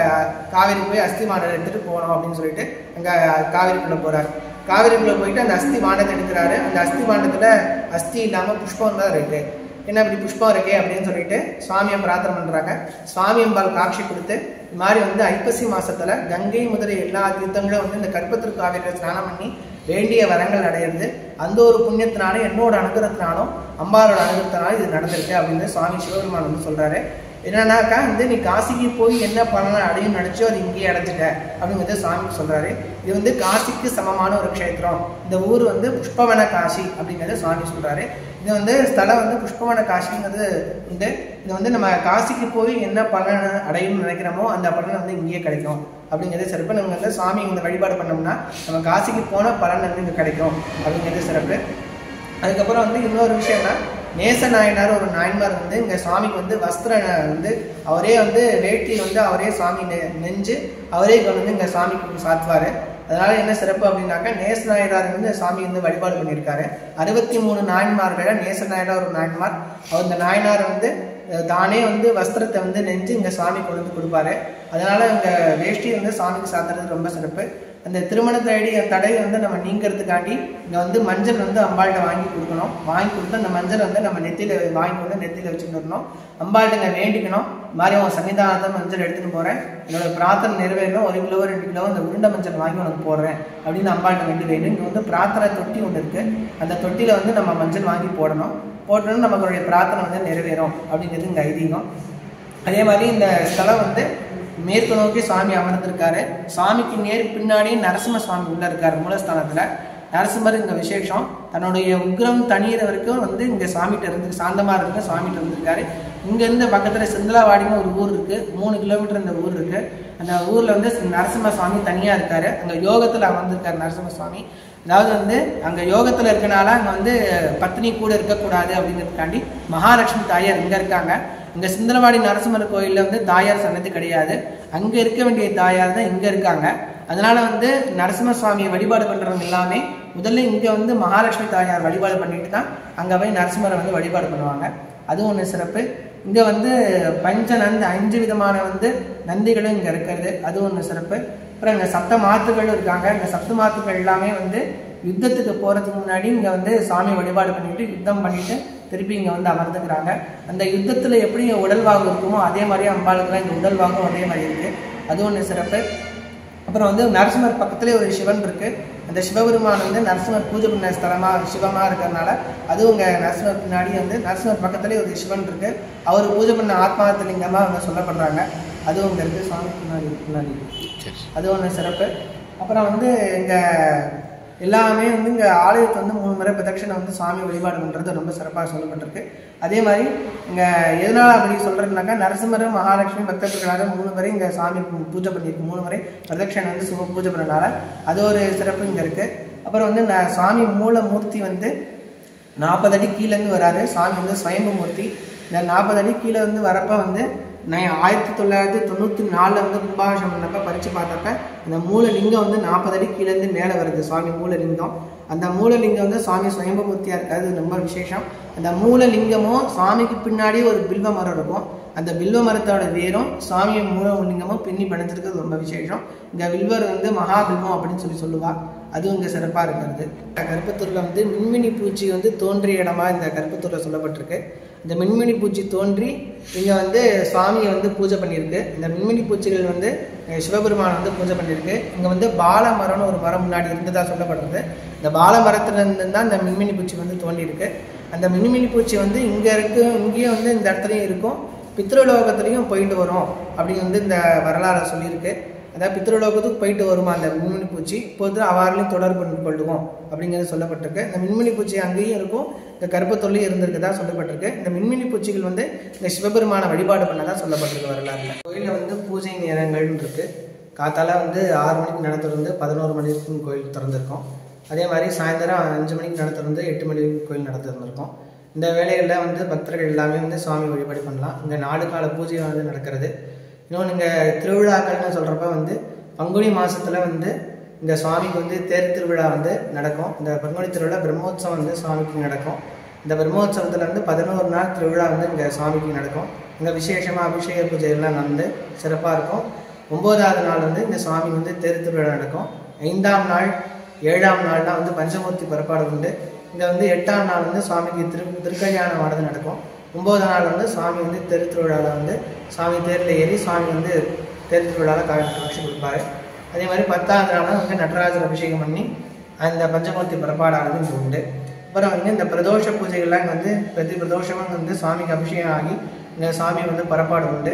காவேரி போய் அஸ்தி பாண்டத்தை எடுத்துகிட்டு போகணும் அப்படின்னு சொல்லிட்டு அங்கே காவேரிக்குள்ளே போகிறார். காவேரிக்குள்ளே போயிட்டு அந்த அஸ்தி பாண்டத்தை எடுக்கிறாரு. அந்த அஸ்தி பாண்டத்தில் அஸ்தி இல்லாமல் புஷ்பம் தான் இருக்குது. என்ன இப்படி புஷ்பம் இருக்கே அப்படின்னு சொல்லிட்டு சுவாமியை பிரார்த்தனை பண்ணுறாங்க. சுவாமி அம்பாள் காட்சி கொடுத்து இது மாதிரி வந்து ஐப்பசி மாதத்தில் கங்கை முதல் எல்லா தீர்த்தங்களும் வந்து இந்த கற்பத்திற்கு காவேரியில் ஸ்நானம் பண்ணி வேண்டிய வரங்கள் அடையிறது. அந்த ஒரு புண்ணியத்தினாலும் என்னோட அனுகிரகத்தினாலும் அம்பாளோட அனுகிரகத்தினாலும் இது நடந்திருக்கு அப்படின்னு சுவாமி சிவபெருமான் வந்து சொல்கிறாரு. என்னன்னாக்கா வந்து நீ காசிக்கு போய் என்ன பலனை அடையும் நினச்சோ அது இங்கேயே அடைஞ்சிட்ட அப்படிங்கிறது சுவாமி சொல்கிறாரு. இது வந்து காசிக்கு சமமான ஒரு க்ஷேத்திரம், இந்த ஊர் வந்து புஷ்பவன காசி அப்படிங்கிறத சுவாமி சொல்கிறாரு. இது வந்து ஸ்தலம் வந்து புஷ்பவன காசிங்கிறது உண்டு. இது வந்து நம்ம காசிக்கு போய் என்ன பலன் அடையும்னு நினைக்கிறோமோ அந்த பலன் வந்து இங்கேயே கிடைக்கும் அப்படிங்கிறது சிறப்பு. நம்ம வந்து சுவாமி இந்த வழிபாடு பண்ணோம்னா நம்ம காசிக்கு போன பலன் வந்து இங்கே கிடைக்கும் அப்படிங்கிறது சிறப்பு. அதுக்கப்புறம் வந்து இன்னொரு விஷயம்னா நேச நாயனார் ஒரு நாயன்மார் வந்து இங்கே சுவாமிக்கு வந்து வஸ்திரம் வந்து அவரே வந்து வேட்டி வந்து அவரே சுவாமி நெஞ்சு அவரே கொண்டு வந்து இங்கே சாமிக்கு சாத்துவார். அதனால என்ன சிறப்பு அப்படின்னாக்கா நேச நாயனார் வந்து சாமி வந்து வழிபாடு பண்ணியிருக்காரு. 63 நாயன்மார்கள் நேச நாயனார் ஒரு நாயன்மார். அவர் இந்த நாயனார் வந்து தானே வந்து வஸ்திரத்தை வந்து நெஞ்சு இங்கே சாமி கொண்டு வந்து கொடுப்பாரு. அதனால இங்கே வேஷ்டி வந்து சாமிக்கு சாத்துறது ரொம்ப சிறப்பு. அந்த திருமண தடை வந்து நம்ம நீங்கிறதுக்காண்டி இங்கே வந்து மஞ்சள் வந்து அம்பாள்கிட்ட வாங்கி கொடுக்கணும். வாங்கி கொடுத்து அந்த மஞ்சள் வந்து நம்ம நெத்தியில் வாங்கி கொண்டு நெத்தியில் வச்சுட்டு வரணும். அம்பாள்கிட்ட வேண்டிக்கணும், இந்த மாதிரி உன் சன்னிதானத்தை மஞ்சள் எடுத்துன்னு போகிறேன், என்னோட பிரார்த்தனை நிறைவேறணும், 1 கிலோ 2 கிலோ இந்த உருண்டை மஞ்சள் வாங்கி உனக்கு போடுறேன் அப்படின்னு அம்பாள்கிட்ட வேண்டி வேண்டும். இங்கே வந்து பிரார்த்தனை தொட்டி ஒன்று இருக்குது. அந்த தொட்டியில் வந்து நம்ம மஞ்சள் வாங்கி போடணும். போட்டோன்னு நமக்குடைய பிரார்த்தனை வந்து நிறைவேறும் அப்படிங்கிறது இங்கே ஐதீகம். அதே மாதிரி இந்த ஸ்தலம் வந்து மேற்கு நோக்கி சுவாமி அமர்ந்திருக்காரு. சுவாமிக்கு நேர் பின்னாடி நரசிம்ம சுவாமி உள்ள இருக்காரு மூலஸ்தானத்துல. நரசிம்மர் இங்க விசேஷம், தன்னுடைய உக்ரம் தனியிற வரைக்கும் வந்து இங்க சுவாமிகிட்ட இருந்து சாந்தமா இருக்கு சுவாமிகிட்ட இருந்திருக்காரு. இங்க இருந்து பக்கத்துல சிந்தலாவாடின்னு ஒரு ஊர் இருக்கு, 3 கிலோமீட்டர் இந்த ஊர் இருக்கு. அந்த ஊர்ல வந்து நரசிம்ம சுவாமி தனியா இருக்காரு. அங்க யோகத்துல அமர்ந்திருக்காரு நரசிம்ம சுவாமி. அதாவது வந்து அங்கே யோகத்தில் இருக்கனால அங்கே வந்து பத்னி கூட இருக்கக்கூடாது அப்படிங்கிறதுக்காண்டி மகாலட்சுமி தாயார் இங்கே இருக்காங்க. இங்கே சிந்தலவாடி நரசிம்மர் கோயிலில் வந்து தாயார் சன்னதி கிடையாது. அங்கே இருக்க வேண்டிய தாயார் தான் இங்கே இருக்காங்க. அதனால வந்து நரசிம்ம சுவாமியை வழிபாடு பண்ணுறவங்க எல்லாமே முதல்ல இங்கே வந்து மகாலட்சுமி தாயார் வழிபாடு பண்ணிட்டு தான் அங்கே போய் நரசிம்மரை வந்து வழிபாடு பண்ணுவாங்க. அதுவும் ஒன்று சிறப்பு. இங்கே வந்து பஞ்சநந்தி 5 விதமான வந்து நந்திகளும் இங்கே இருக்கிறது, அது ஒன்று சிறப்பு. அப்புறம் இங்கே சப்த மாத்துகளும் இருக்காங்க. இந்த சப்த மாத்துகள் எல்லாமே வந்து யுத்தத்துக்கு போகிறதுக்கு முன்னாடி இங்கே வந்து சாமி வழிபாடு பண்ணிட்டு யுத்தம் பண்ணிட்டு திருப்பி இங்கே வந்து அமர்ந்துக்கிறாங்க. அந்த யுத்தத்தில் எப்படி உடல் வாகு இருக்குமோ அதே மாதிரி அம்பாளுக்குலாம் இந்த உடல் வாகும் அதே மாதிரி இருக்குது, அது ஒன்று சிறப்பு. அப்புறம் வந்து நரசிம்மர் பக்கத்துலேயே ஒரு சிவன் இருக்குது. அந்த சிவபெருமான் வந்து நரசிம்மர் பூஜை பண்ண ஸ்தலமாக சிவமாக இருக்கிறதுனால அதுவும் இங்கே நரசிம்மர் பின்னாடி வந்து நரசிம்மர் பக்கத்துலேயே ஒரு சிவன் இருக்குது. அவர் பூஜை பண்ண ஆத்மார்த்த லிங்கமாக வந்து சொல்லப்படுறாங்க, அதுவும் இங்கே இருக்குது. சுவாமி பின்னாடி அது ஒன்று சிறப்பு. அப்புறம் வந்து இங்கே எல்லாமே வந்து இங்கே ஆலயத்தை வந்து 3 முறை பிரதட்சணை வந்து சாமி வழிபாடு பண்ணுறது ரொம்ப சிறப்பாக சொல்லப்பட்டிருக்கு. அதே மாதிரி இங்கே எதனால் அப்படி சொல்கிறதுனாக்கா நரசிம்மர் மகாலட்சுமி பக்தர்களாக 3 முறை இங்கே சாமி பூஜை பண்ணியிருக்கு. 3 முறை பிரதட்சணை வந்து சிவ பூஜை பண்ணனால அது ஒரு சிறப்பு இங்கே இருக்குது. அப்புறம் வந்து சாமி மூலமூர்த்தி வந்து 40 அடி கீழேருந்து வராரு. சாமி வந்து சுயம்பு மூர்த்தி. இந்த 40 அடி கீழே வந்து வரப்போ வந்து 1994 வந்து கும்பாபிஷேகம் பண்ணப்ப பறித்து பார்த்தப்ப இந்த மூலலிங்கம் வந்து 40 அடி கீழேருந்து மேலே வருது. சுவாமி மூலலிங்கம், அந்த மூலலிங்கம் வந்து சுவாமி சுயம்பமூர்த்தியாக இருக்காது, ரொம்ப விசேஷம். அந்த மூலலிங்கமும் சுவாமிக்கு பின்னாடி ஒரு பில்வ மரம் இருக்கும். அந்த பில்வ மரத்தோட வேரும் சுவாமி மூலலிங்கமும் பின்னி பணிச்சிருக்கிறது ரொம்ப விசேஷம். இங்கே வில்வர் வந்து மகாபில்வம் அப்படின்னு சொல்லுவா, அதுவும் இங்கே சிறப்பாக இருக்கிறது. கருப்பத்தூரில் வந்து மின்மினி பூச்சி வந்து தோன்றிய இடமா இந்த கருப்பத்தூரில் சொல்லப்பட்டிருக்கு. இந்த மின்மினி பூச்சி தோன்றி இங்கே வந்து சுவாமியை வந்து பூஜை பண்ணியிருக்கு. இந்த மின்மினி பூச்சிகள் வந்து சிவபெருமான் வந்து பூஜை பண்ணியிருக்கு. இங்கே வந்து பால மரம்னு ஒரு மரம் முன்னாடி இருந்ததாக சொல்லப்படுறது. இந்த பால மரத்துலேருந்து தான் இந்த மின்மினி பூச்சி வந்து தோன்றியிருக்கு. அந்த மின்மினி பூச்சி வந்து இங்கே இங்கேயும் வந்து இந்த இடத்துலையும் இருக்கும், பித்ருலோகத்துலேயும் போயிட்டு வரும் அப்படின்னு வந்து இந்த வரலாறு சொல்லியிருக்கு. அதாவது பித்ருலோகத்துக்கு போயிட்டு வருமா அந்த மின்மினி பூச்சி, இப்போது அவ்வாறுலையும் தொடர்பு கொள்ளுவோம் அப்படிங்கிறது சொல்லப்பட்டிருக்கு. இந்த மின்மினி பூச்சி அங்கேயும் இருக்கும், இந்த கருப்பத்தொல்லையும் இருந்திருக்குதான் சொல்லப்பட்டிருக்கு. இந்த மின்மினி பூச்சிகள் வந்து இந்த சிவபெருமான வழிபாடு பண்ணதான் சொல்லப்பட்டிருக்கு வரலாறுல. கோயிலில் வந்து பூஜை நேரங்கள்னு இருக்குது. காத்தால வந்து 6 மணிக்கு நட திறந்து 11 மணி வரைக்கும் கோயில் திறந்திருக்கும். அதே மாதிரி சாயந்தரம் 5 மணிக்கு நட திறந்து 8 மணி வரைக்கும் கோயில் நட திறந்திருக்கும். இந்த வேலைகளில் வந்து பக்தர்கள் எல்லாமே வந்து சுவாமி வழிபாடு பண்ணலாம். இங்கே 4 கால பூஜை வந்து நடக்கிறது. இன்னொன்று இங்கே திருவிழாக்கள்னு சொல்கிறப்ப வந்து பங்குனி மாதத்தில் வந்து இந்த சுவாமிக்கு வந்து தேர் திருவிழா வந்து நடக்கும். இந்த பங்குனி திருவிழா பிரம்மோற்சவம் வந்து சுவாமிக்கு நடக்கும். இந்த பிரம்மோற்சவத்தில் வந்து 11 நாள் திருவிழா வந்து இங்கே சுவாமிக்கு நடக்கும். இங்கே விசேஷமாக அபிஷேக பூஜை எல்லாம் நடந்து சிறப்பாக இருக்கும். 9ஆவது நாள் வந்து இந்த சுவாமி வந்து தேர் திருவிழா நடக்கும். 5ஆம் நாள் 7ஆம் நாள்லாம் வந்து பஞ்சமூர்த்தி புறப்பாடு உண்டு. இங்கே வந்து 8ஆம் நாள் வந்து சுவாமிக்கு திருக்கல்யாணம் ஆனது நடக்கும். 9ஆம் நாள் வந்து சுவாமி வந்து தெரு திருவிழாவில் வந்து சுவாமி தேரில் ஏறி சுவாமி வந்து தெரு திருவிழாவில் காட்சி கொடுப்பாரு. அதே மாதிரி 10ஆவது நாள் வந்து நடராஜர் அபிஷேகம் பண்ணி அந்த பஞ்சமூர்த்தி புறப்பாடானது இங்கே உண்டு. அப்புறம் வந்து இந்த பிரதோஷ பூஜைகள்லாம் இங்கே வந்து பிரதி பிரதோஷமும் வந்து சுவாமிக்கு அபிஷேகம் ஆகி இங்கே சுவாமி வந்து புறப்பாடு உண்டு.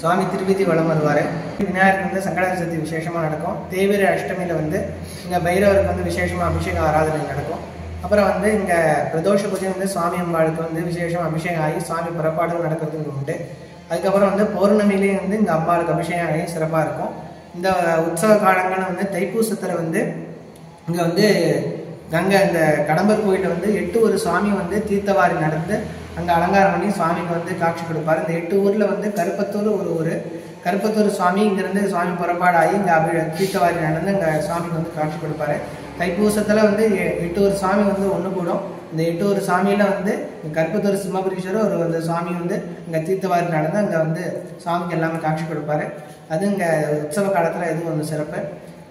சுவாமி திருவீதி வலம் வருவார். விநாயகருக்கு வந்து சங்கடஹர சதுர்த்தி விசேஷமாக நடக்கும். தேய்பிறை அஷ்டமியில் வந்து இங்கே பைரவருக்கு வந்து விசேஷமாக அபிஷேக ஆராதனை நடக்கும். அப்புறம் வந்து இங்கே பிரதோஷ பூஜை வந்து சுவாமி அம்பாளுக்கு வந்து விசேஷம் அபிஷேகம் ஆகி சுவாமி புறப்பாடு நடக்கிறது உண்டு. அதுக்கப்புறம் வந்து பௌர்ணமியிலேயே வந்து இந்த அம்பாளுக்கு அபிஷேகம் ஆகி சிறப்பாக இருக்கும். இந்த உற்சவ காலங்களில் வந்து தைப்பூசத்தில் வந்து இங்கே வந்து கங்கை இந்த கடம்பர் கோயிலில் வந்து 8 ஒரு சுவாமி வந்து தீர்த்தவாரி நடந்து அங்கே அலங்காரம் பண்ணி சுவாமிக்கு வந்து காட்சி கொடுப்பார். இந்த 8 ஊரில் வந்து கருப்பத்தூர் ஒரு ஊர். கருப்பத்தூர் சுவாமி இங்கேருந்து சுவாமி புறப்பாடாகி இங்கே தீர்த்தவாரி நடந்து இங்கே சுவாமிக்கு வந்து காட்சி கொடுப்பாரு. தைப்பூசத்தில் வந்து 8 ஒரு சாமி வந்து ஒன்று கூடும். இந்த 8 ஒரு சாமியில் வந்து கருப்பத்தூர் சிம்மபுரீஸ்வரர் ஒரு அந்த சாமி வந்து இங்கே தீர்த்தவாரி நடந்து அங்கே வந்து சுவாமிக்கு எல்லாமே காட்சி கொடுப்பாரு. அது இங்கே உற்சவ காலத்தில் எதுவும் ஒன்று சிறப்பு.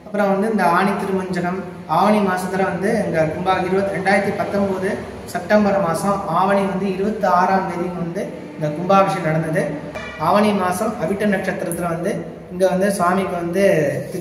அப்புறம் வந்து இந்த ஆணி திருமஞ்சனம் ஆவணி மாதத்தில் வந்து இங்கே 2019 செப்டம்பர் மாதம் ஆவணி வந்து 26ஆம் தேதி வந்து இந்த கும்பாபிஷேகம் நடந்தது. ஆவணி மாதம் அவிட்ட நட்சத்திரத்தில் வந்து இங்கே வந்து சுவாமிக்கு வந்து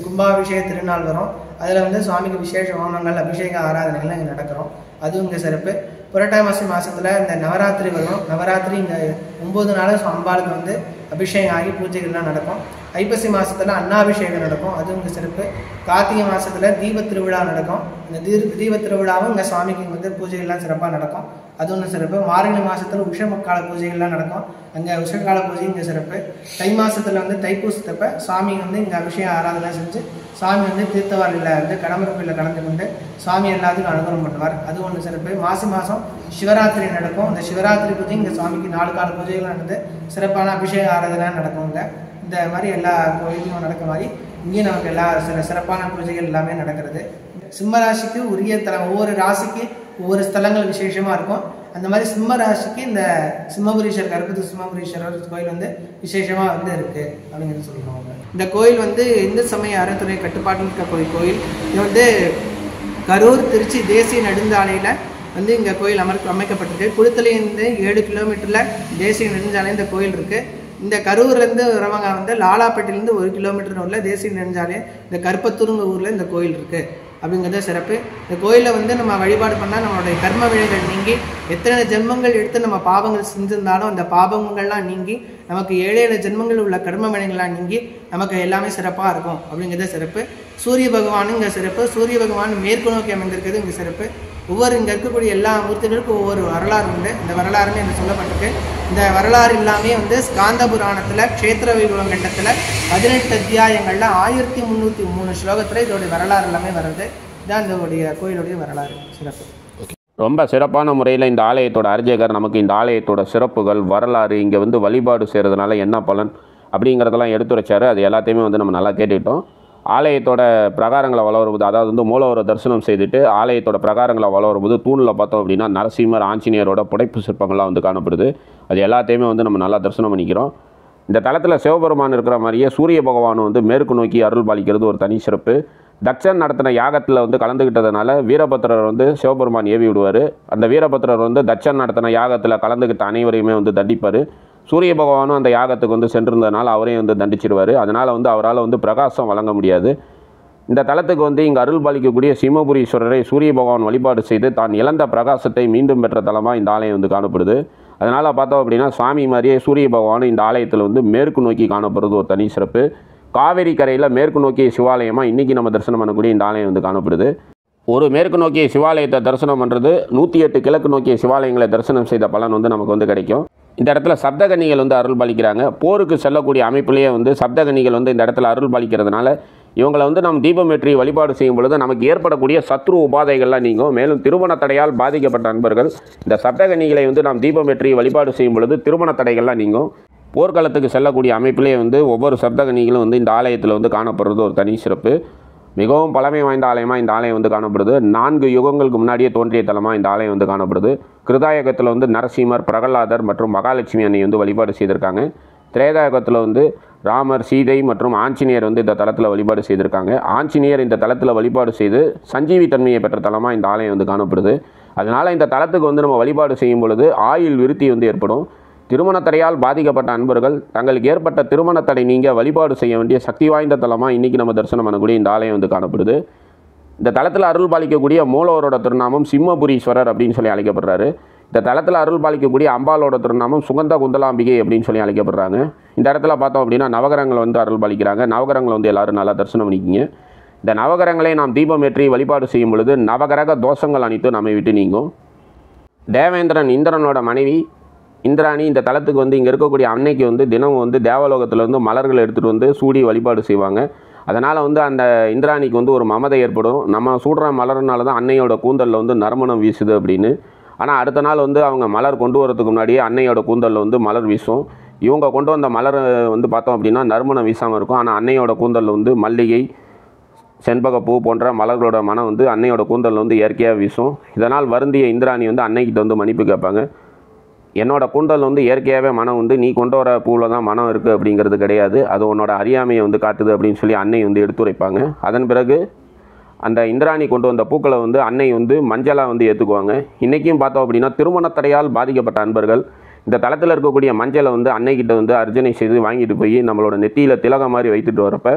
கும்பாபிஷேக திருநாள் வரும். அதில் வந்து சுவாமிக்கு விசேஷ ஹோமங்கள் அபிஷேக ஆராதனைகள்லாம் இங்கே நடக்கிறோம். அதுவும் இங்கே சிறப்பு. புரட்டாசி மாதத்தில் இந்த நவராத்திரி வரும். நவராத்திரி இங்கே 9 நாளும் அம்பாளுக்கு வந்து அபிஷேகம் ஆகி பூஜைகள்லாம் நடக்கும். ஐப்பசி மாதத்தில் அன்னாபிஷேகம் நடக்கும், அதுவும் இங்கே சிறப்பு. கார்த்திகை மாதத்தில் தீப திருவிழா நடக்கும். இந்த தீப திருவிழாவும் இங்கே சுவாமிக்கு வந்து பூஜைகள்லாம் சிறப்பாக நடக்கும், அது ஒன்று சிறப்பு. மார்கழி மாதத்தில் உஷமக்கால பூஜைகள்லாம் நடக்கும், அங்கே உஷகால பூஜை இங்கே சிறப்பு. தை மாதத்தில் வந்து தைப்பூசத்தப்ப சுவாமி வந்து இங்கே அபிஷேக ஆராதனை செஞ்சு சுவாமி வந்து தீர்த்தவாரியில் வந்து கடம்பரப்பில் கலந்து கொண்டு சுவாமி எல்லாத்துக்கும் அனுகிரகம் பண்ணுவார், அது ஒன்று சிறப்பு. மாசி மாதம் சிவராத்திரி நடக்கும், இந்த சிவராத்திரி பூஜை இங்கே சுவாமிக்கு 4 கால பூஜைகள் நடந்து சிறப்பான அபிஷேக ஆராதனை நடக்குங்க. இந்த மாதிரி எல்லா கோயிலும் நடக்க மாதிரி இங்கேயும் நமக்கு எல்லா சிறப்பான பூஜைகள் எல்லாமே நடக்கிறது. சிம்ம ராசிக்கு உரிய தலம், ஒவ்வொரு ராசிக்கு ஒவ்வொரு ஸ்தலங்கள் விசேஷமாக இருக்கும். அந்த மாதிரி சிம்ம ராசிக்கு இந்த சிம்மபுரீஸ்வரர், கருப்பத்து சிம்மபுரீஸ்வரர் கோயில் வந்து விசேஷமாக வந்து இருக்குது அப்படிங்கிறது சொல்லுவாங்க. இந்த கோயில் வந்து இந்து சமய அறத்துறை கட்டுப்பாட்டில் இருக்க கோயில். இது வந்து கரூர் திருச்சி தேசிய நெடுஞ்சாலையில் வந்து இங்கே கோயில் அமைக்கப்பட்டிருக்கு. குளித்தலையிலேருந்து 7 கிலோமீட்டரில் தேசிய நெடுஞ்சாலை இந்த கோயில் இருக்குது. இந்த கரூர்லேருந்து வரவங்க வந்து லாலாப்பேட்டையிலேருந்து 1 கிலோமீட்டர் உள்ள தேசிய நெடுஞ்சாலை இந்த கருப்பத்தூருங்க ஊரில் இந்த கோயில் இருக்குது அப்படிங்கிறத சிறப்பு. இந்த கோயிலில் வந்து நம்ம வழிபாடு பண்ணால் நம்மளுடைய கர்ம வினைகள் நீங்கி, எத்தனை ஜென்மங்கள் எடுத்து நம்ம பாவங்கள் செஞ்சிருந்தாலும் அந்த பாவங்கள்லாம் நீங்கி, நமக்கு 7 ஜென்மங்கள் உள்ள கர்ம வினைகள்லாம் நீங்கி நமக்கு எல்லாமே சிறப்பாக இருக்கும் அப்படிங்கிறத சிறப்பு. சூரிய பகவானும் இங்கே சிறப்பு. சூரிய பகவான் மேற்கு நோக்கி அமைந்திருக்கிறது இங்கே சிறப்பு. இங்கே இருக்கக்கூடிய எல்லா மூர்த்திகளுக்கும் ஒவ்வொரு வரலாறு உண்டு. இந்த வரலாறுமே என்று சொல்லப்பட்டிருக்கு. இந்த வரலாறு எல்லாமே வந்து ஸ்காந்த புராணத்தில் க்ஷேத்திர வைபவம் கண்டத்தில் 18 அத்தியாயங்களில் 1303 ஸ்லோகத்தில் இதோடைய வரலாறு எல்லாமே வருது. இதுதான் இந்த கோயிலுடைய வரலாறு சிறப்பு. ரொம்ப சிறப்பான முறையில் இந்த ஆலயத்தோட அர்ச்சகர் நமக்கு இந்த ஆலயத்தோட சிறப்புகள், வரலாறு, இங்கே வந்து வழிபாடு செய்கிறதுனால என்ன பலன் அப்படிங்கிறதெல்லாம் எடுத்துரைச்சார். அது எல்லாத்தையுமே வந்து நம்ம நல்லா கேட்டுக்கிட்டோம். ஆலயத்தோட பிரகாரங்களை வளரும்போது, அதாவது வந்து மூலவரை தரிசனம் செய்துட்டு ஆலயத்தோட பிரகாரங்களை வளரும்போது தூணில் பார்த்தோம் அப்படின்னா நரசிம்மர், ஆஞ்சநேயரோட புடைப்பு சிற்பங்கள்லாம் வந்து காணப்படுது. அது எல்லாத்தையுமே வந்து நம்ம நல்லா தரிசனம் பண்ணிக்கிறோம். இந்த தலத்தில் சிவபெருமான் இருக்கிற மாதிரியே சூரிய பகவானும் வந்து மேற்கு நோக்கி அருள் பாலிக்கிறது ஒரு தனி சிறப்பு. தட்சன் நடத்தின யாகத்தில் வந்து கலந்துக்கிட்டதுனால வீரபத்திரர் வந்து சிவபெருமான் ஏவி விடுவார். அந்த வீரபத்திரர் வந்து தட்சன் நடத்தின யாகத்தில் கலந்துக்கிட்ட அனைவரையுமே வந்து தண்டிப்பார். சூரிய பகவானும் அந்த யாகத்துக்கு வந்து சென்றிருந்ததுனால அவரையும் வந்து தண்டிச்சிடுவார். அதனால் வந்து அவரால் வந்து பிரகாசம் வழங்க முடியாது. இந்த தலத்துக்கு வந்து இங்கே அருள் பாலிக்கக்கூடிய சிம்மபுரீஸ்வரரை சூரிய பகவான் வழிபாடு செய்து தான் இழந்த பிரகாசத்தை மீண்டும் பெற்ற தலமாக இந்த ஆலயம் வந்து காணப்படுது. அதனால் பார்த்தோம் அப்படின்னா சுவாமி மாதிரியே சூரிய பகவானும் இந்த ஆலயத்தில் வந்து மேற்கு நோக்கி காணப்படுறது ஒரு தனி சிறப்பு. காவேரி கரையில் மேற்கு நோக்கிய சிவாலயமாக இன்றைக்கி நம்ம தரிசனம் பண்ணக்கூடிய இந்த ஆலயம் வந்து காணப்படுது. ஒரு மேற்கு நோக்கிய சிவாலயத்தை தரிசனம் பண்ணுறது 108 கிழக்கு நோக்கிய சிவாலயங்களை தரிசனம் செய்த பலன் வந்து நமக்கு வந்து கிடைக்கும். இந்த இடத்துல சப்தகன்னிகள் வந்து அருள் பாலிக்கிறாங்க. போருக்கு செல்லக்கூடிய அமைப்பிலேயே வந்து சப்தகன்னிகள் வந்து இந்த இடத்துல அருள் பாலிக்கிறதுனால இவங்களை வந்து நம்ம தீபம் ஏற்றி வழிபாடு செய்யும் பொழுது நமக்கு ஏற்படக்கூடிய சத்ரு உபாதைகள்லாம் நீங்கும். மேலும் திருமண தடையால் பாதிக்கப்பட்ட நண்பர்கள் இந்த சப்தகன்னிகளை வந்து நாம் தீபம் ஏற்றி வழிபாடு செய்யும் பொழுது திருமண தடைகள்லாம் நீங்கும். போர்க்களத்துக்கு செல்லக்கூடிய அமைப்பிலேயே வந்து ஒவ்வொரு சப்தகன்னிகளும் வந்து இந்த ஆலயத்தில் வந்து காணப்படுறது ஒரு தனி சிறப்பு. மிகவும் பழமை வாய்ந்த ஆலயமாக இந்த ஆலயம் வந்து காணப்படுது. 4 யுகங்களுக்கு முன்னாடியே தோன்றிய தலமாக இந்த ஆலயம் வந்து காணப்படுது. கிருதாயுகத்தில் வந்து நரசிம்மர், பிரகலாதர் மற்றும் மகாலட்சுமி அன்னை வந்து வழிபாடு செய்திருக்காங்க. திரேதாயுகத்தில் வந்து ராமர், சீதை மற்றும் ஆஞ்சநேயர் வந்து இந்த தலத்தில் வழிபாடு செய்திருக்காங்க. ஆஞ்சநேயர் இந்த தலத்தில் வழிபாடு செய்து சஞ்சீவி தன்மையை பெற்ற தலமாக இந்த ஆலயம் வந்து காணப்படுது. அதனால் இந்த தலத்துக்கு வந்து நம்ம வழிபாடு செய்யும் பொழுது ஆயுள் விருத்தி வந்து ஏற்படும். திருமண தடையால் பாதிக்கப்பட்ட அன்பர்கள் தங்களுக்கு ஏற்பட்ட திருமண தடை நீங்க வழிபாடு செய்ய வேண்டிய சக்தி வாய்ந்த தலமாக இன்றைக்கி நம்ம தரிசனம் பண்ணக்கூடிய இந்த ஆலயம் வந்து காணப்படுது. இந்த தலத்தில் அருள் பாலிக்கக்கூடிய மூலவரோட திருநாமம் சிம்மபுரீஸ்வரர் அப்படின்னு சொல்லி அழைக்கப்படுறாரு. இந்த தலத்தில் அருள் பாலிக்கக்கூடிய அம்பாலோட திருநாமம் சுகந்த குந்தலாம்பிகை அப்படின்னு சொல்லி அழைக்கப்படுறாங்க. இந்த இடத்துல பார்த்தோம் அப்படின்னா நவகிரகங்கள் வந்து அருள் பாலிக்கிறாங்க. நவகிரகங்களை வந்து எல்லாரும் நல்லா தரிசனம் பண்ணிக்கிங்க. இந்த நவகிரகங்களை நாம் தீபம் ஏற்றி வழிபாடு செய்யும் பொழுது நவகிரக தோஷங்கள் அனைத்தும் நம்மை விட்டு நீங்கும். தேவேந்திரன் இந்திரனோட மனைவி இந்திராணி இந்த தலத்துக்கு வந்து இங்கே இருக்கக்கூடிய அன்னைக்கு வந்து தினமும் வந்து தேவலோகத்திலேருந்து மலர்கள் எடுத்துகிட்டு வந்து சூடி வழிபாடு செய்வாங்க. அதனால் வந்து அந்த இந்திராணிக்கு வந்து ஒரு மமதை ஏற்படும். நம்ம சூடுற மலர்னால தான் அன்னையோட கூந்தலில் வந்து நறுமணம் வீசுது அப்படின்னு. ஆனால் அடுத்த நாள் வந்து அவங்க மலர் கொண்டு வரதுக்கு முன்னாடியே அன்னையோட கூந்தலில் வந்து மலர் வீசும். இவங்க கொண்டு வந்த மலர் வந்து பார்த்தோம் அப்படின்னா நறுமணம் வீசாமல் இருக்கும். ஆனால் அன்னையோட கூந்தலில் வந்து மல்லிகை, செண்பகப்பூ போன்ற மலர்களோட மனம் வந்து அன்னையோட கூந்தலில் வந்து இயற்கையாக வீசும். இதனால் வருந்திய இந்திராணி வந்து அன்னைக்கிட்ட வந்து மன்னிப்பு கேட்பாங்க. என்னோட கூந்தல் வந்து இயற்கையாகவே மனம் வந்து நீ கொண்டு வர பூவில் தான் மனம் இருக்குது அப்படிங்கிறது கிடையாது, அது உன்னோட அறியாமையை வந்து காட்டுது அப்படின்னு சொல்லி அன்னை வந்து எடுத்துரைப்பாங்க. அதன் பிறகு அந்த இந்திராணி கொண்டு வந்த பூக்களை வந்து அன்னை வந்து மஞ்சளாக வந்து ஏற்றுக்குவாங்க. இன்றைக்கும் பார்த்தோம் அப்படின்னா திருமண தடையால் பாதிக்கப்பட்ட அன்பர்கள் இந்த தளத்தில் இருக்கக்கூடிய மஞ்சளை வந்து அன்னைக்கிட்ட வந்து அர்ச்சனை செய்து வாங்கிட்டு போய் நம்மளோட நெத்தியில் திலகம் மாதிரி வைத்துட்டு வரப்போ